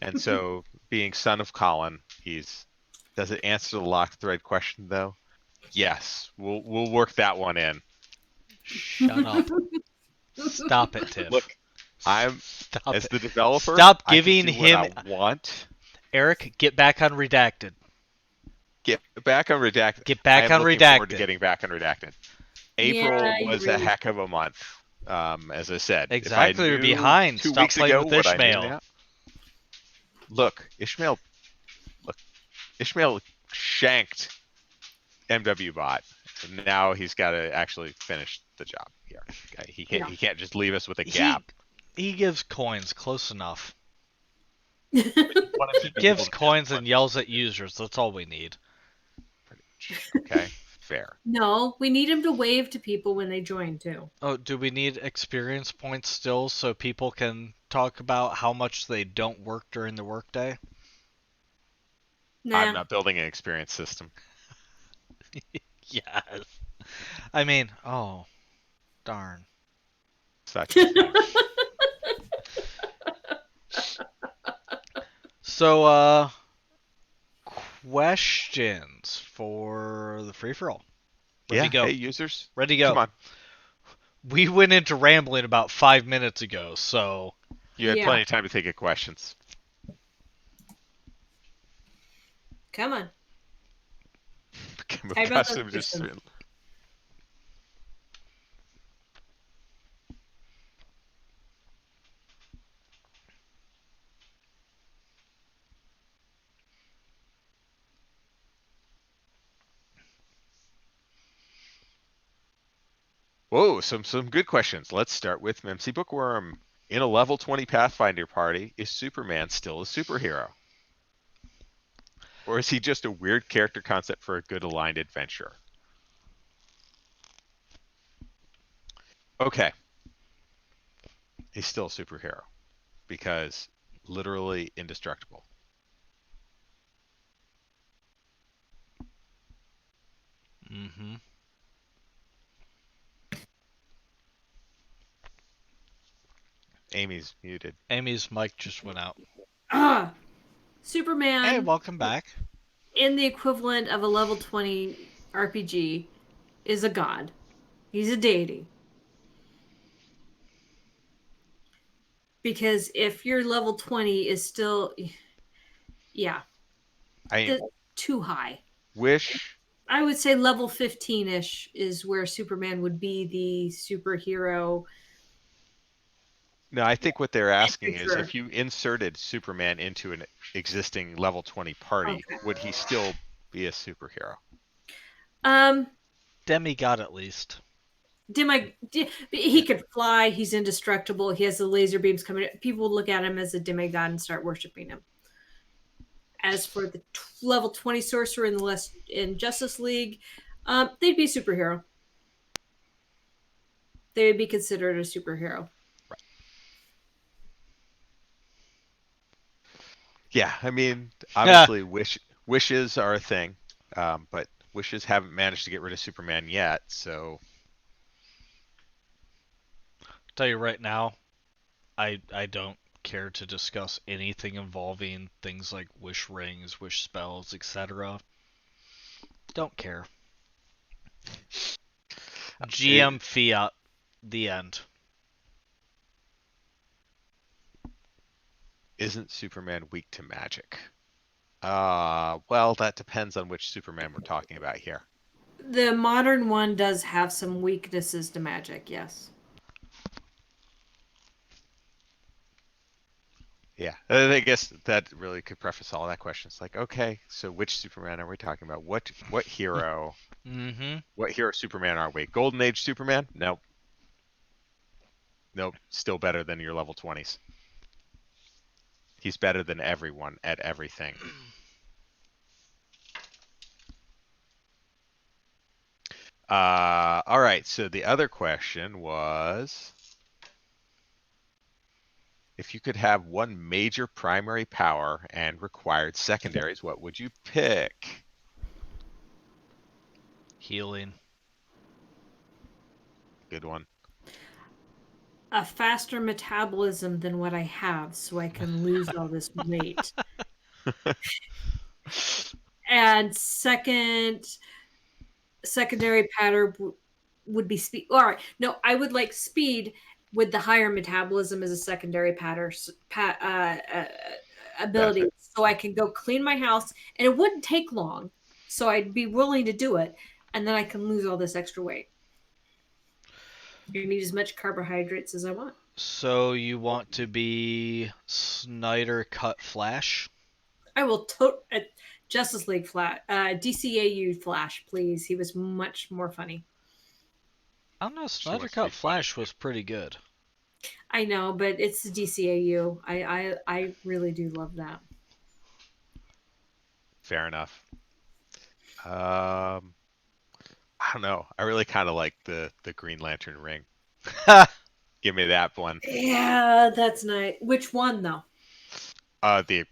And so, being son of Colin, does it answer the locked thread question though? Yes. We'll work that one in. Shut up. Stop it, Tiff. Look, Stop as it. the developer, Stop I giving can do him. what I want. Eric, get back on Redacted. Get back on Redacted. Get back on I am looking forward to Redacted. getting back on Redacted. Yeah, April I was a agree. heck of a month. As I said, Exactly, if I you're knew behind. 2 Stop weeks playing ago with what I knew Ishmael. now. Look, Ishmael shanked MW bot, and now he's got to actually finish the job here. He can't just leave us with a gap. He gives coins, close enough. He He gives coins and yells at users. That's all we need. Okay, fair. No, we need him to wave to people when they join too. Oh, do we need experience points still so people can talk about how much they don't work during the workday? Nah. I'm not building an experience system. Yes. I mean, oh, darn. Such a thing. So, questions for the free-for-all. Ready to go. Hey, users. Ready to go. Come on. We went into rambling about 5 minutes ago, so... You had plenty of time to think of questions. Come on. Type out custom those just. Whoa, some good questions. Let's start with MC Bookworm. In a level 20 Pathfinder party, is Superman still a superhero? Or is he just a weird character concept for a good aligned adventure? Okay. He's still a superhero because literally indestructible. Mm-hmm. Amy's muted. Amy's mic just went out. Superman. Hey, welcome back. In the equivalent of a level 20 RPG is a god. He's a deity. Because if your level 20 is still too high. Wish. I would say level 15-ish is where Superman would be the superhero. No, I think what they're asking is if you inserted Superman into an existing level 20 party, would he still be a superhero? Demigod at least. He could fly. He's indestructible. He has the laser beams coming. People would look at him as a demigod and start worshiping him. As for the level 20 sorcerer in Justice League, they'd be a superhero. They would be considered a superhero. Right. Yeah, I mean, obviously, wishes are a thing, but wishes haven't managed to get rid of Superman yet. So, tell you right now, I don't care to discuss anything involving things like wish rings, wish spells, etc. Don't care. GM Fiat, the end. Isn't Superman weak to magic? Well, that depends on which Superman we're talking about here. The modern one does have some weaknesses to magic, yes. Yeah, I guess that really could preface all that question. It's like, okay, so which Superman are we talking about? What hero? Mm-hmm. What hero Superman are we? Golden Age Superman? Nope. Nope. Still better than your level 20s. He's better than everyone at everything. All right. So the other question was, if you could have one major primary power and required secondaries, what would you pick? Healing. Good one. A faster metabolism than what I have, so I can lose all this weight. And secondary pattern would be speed. All right, no, I would like speed with the higher metabolism as a secondary pattern ability, Benefit. so I can go clean my house, and it wouldn't take long. So I'd be willing to do it, and then I can lose all this extra weight. You need as much carbohydrates as I want. So you want to be Snyder Cut Flash? I will Justice League DCAU Flash, please. He was much more funny. I don't know. She Snyder wants to be Cut Flash was pretty good. I know, but it's the DCAU. I really do love that. Fair enough. I don't know. I really kind of like the Green Lantern ring. Give me that one. Yeah, that's nice. Which one though? The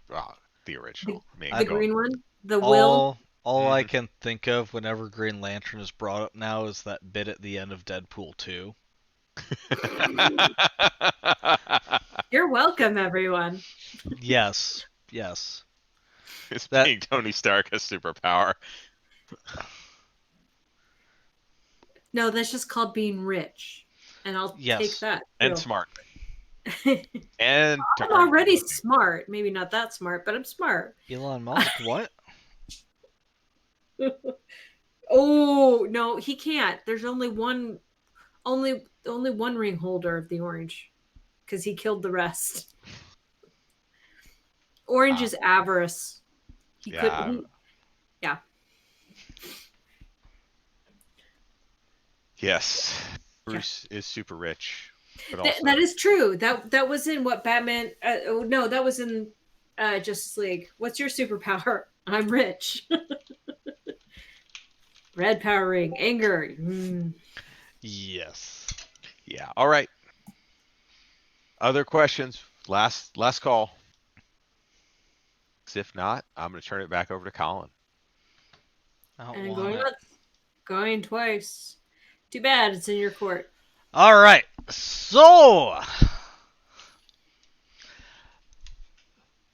original. The green one? The Will? All I can think of whenever Green Lantern is brought up now is that bit at the end of Deadpool 2. You're welcome, everyone. Yes, yes. It's being Tony Stark a superpower. No, that's just called being rich. And I'll take that. Too. And smart. And I'm already smart. Maybe not that smart, but I'm smart. Elon Musk, what? Oh, no, he can't. There's only one ring holder of the orange because he killed the rest. Orange is avarice. He couldn't. Yeah. Yes, Bruce is super rich. But also... that is true. That was in what Batman? No, that was in Justice League. What's your superpower? I'm rich. Red power ring, anger. Yes. Yeah. All right. Other questions? Last call. If not, I'm going to turn it back over to Colin. And going twice. Too bad it's in your court. All right. So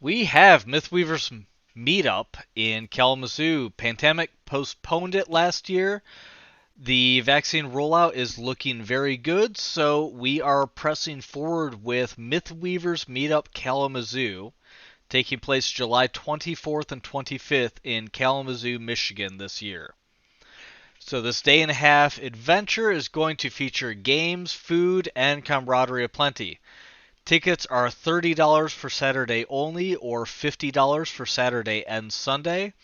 we have Mythweaver's meetup in Kalamazoo. Pandemic postponed it last year. The vaccine rollout is looking very good, so we are pressing forward with Mythweaver's meetup Kalamazoo, taking place July 24th and 25th in Kalamazoo, Michigan this year. So this day-and-a-half adventure is going to feature games, food, and camaraderie aplenty. Tickets are $30 for Saturday only or $50 for Saturday and Sunday.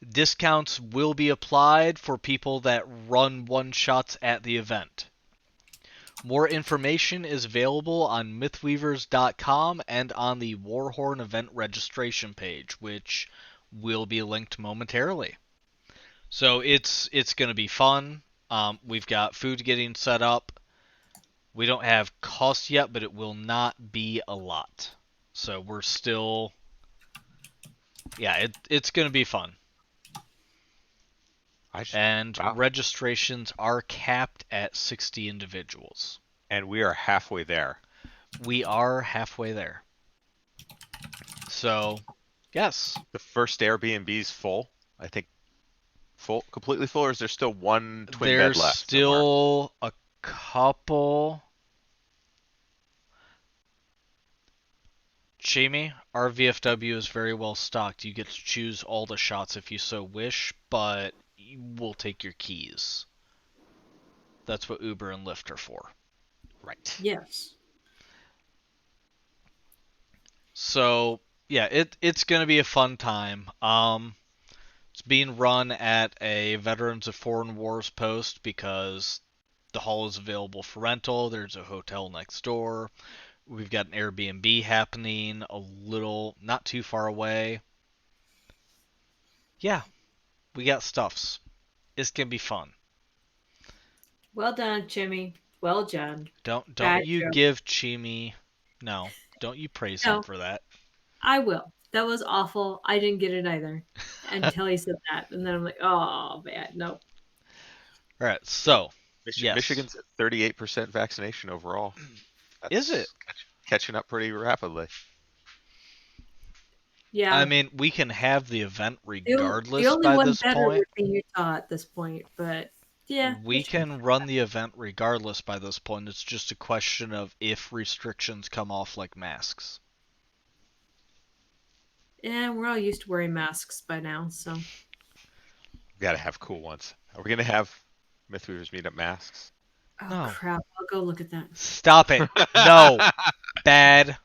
Discounts will be applied for people that run one-shots at the event. More information is available on mythweavers.com and on the Warhorn event registration page, which will be linked momentarily. So it's going to be fun. We've got food getting set up. We don't have cost yet, but it will not be a lot. So we're still... Yeah, it's going to be fun. Registrations are capped at 60 individuals. And we are halfway there. We are halfway there. So, yes. The first Airbnb's full, I think. Completely full, or is there still one twin bed left? There's still a couple. Jamie, our VFW is very well stocked. You get to choose all the shots if you so wish, but we'll take your keys. That's what Uber and Lyft are for. Right. Yes. So, yeah, it's going to be a fun time. It's being run at a Veterans of Foreign Wars post because the hall is available for rental. There's a hotel next door. We've got an Airbnb happening a little, not too far away. Yeah, we got stuffs. It's gonna be fun. Well done, Jimmy. Well done. Don't Bad you joke. give Chimmy. No, don't you praise him No, for that. I will. That was awful. I didn't get it either until he said that, and then I'm like, oh man, no. All right, so yes, Michigan's at 38% vaccination overall. Is it? Catching up pretty rapidly? Yeah. I mean, we can have the event The regardless only by one this better point. would be Utah at this point, but yeah. We can run the event regardless by this point. It's just a question of if restrictions come off like masks. Yeah, we're all used to wearing masks by now, so. We gotta have cool ones. Are we gonna have Mythweavers meetup masks? Oh No. crap! I'll go look at that. Stop it. No. Bad.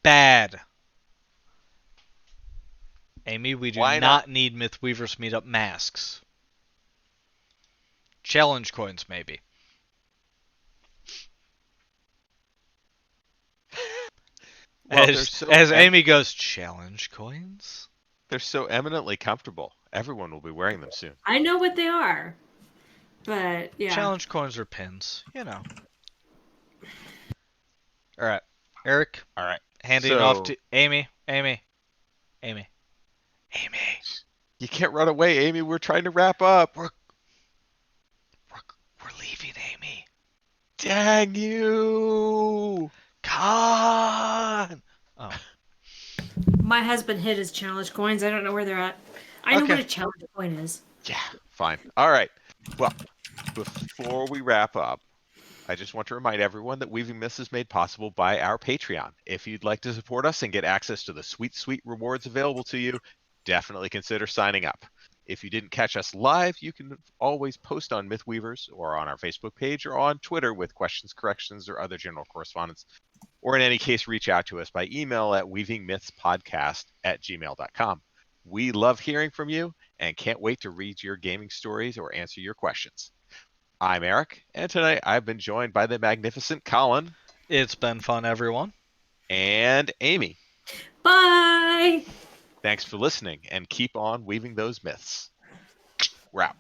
Bad. Amy, we do Why not need Mythweavers meetup masks. Challenge coins, maybe. Well, as Amy goes, challenge coins? They're so eminently comfortable. Everyone will be wearing them soon. I know what they are, but yeah. Challenge coins or pins, you know. All right, Eric. All right. Handing it off to Amy. Amy. You can't run away, Amy. We're trying to wrap up. We're leaving, Amy. Dang you! Con. Oh. My husband hid his challenge coins. I don't know where they're at. I know what a challenge coin is. Yeah, fine. All right. Well, before we wrap up, I just want to remind everyone that Weaving Myths is made possible by our Patreon. If you'd like to support us and get access to the sweet rewards available to you, definitely consider signing up. If you didn't catch us live, you can always post on Mythweavers or on our Facebook page or on Twitter with questions, corrections, or other general correspondence. Or in any case, reach out to us by email at weavingmythspodcast@gmail.com. We love hearing from you and can't wait to read your gaming stories or answer your questions. I'm Eric, and tonight I've been joined by the magnificent Colin. It's been fun, everyone. And Amy. Bye! Thanks for listening, and keep on weaving those myths. We're out.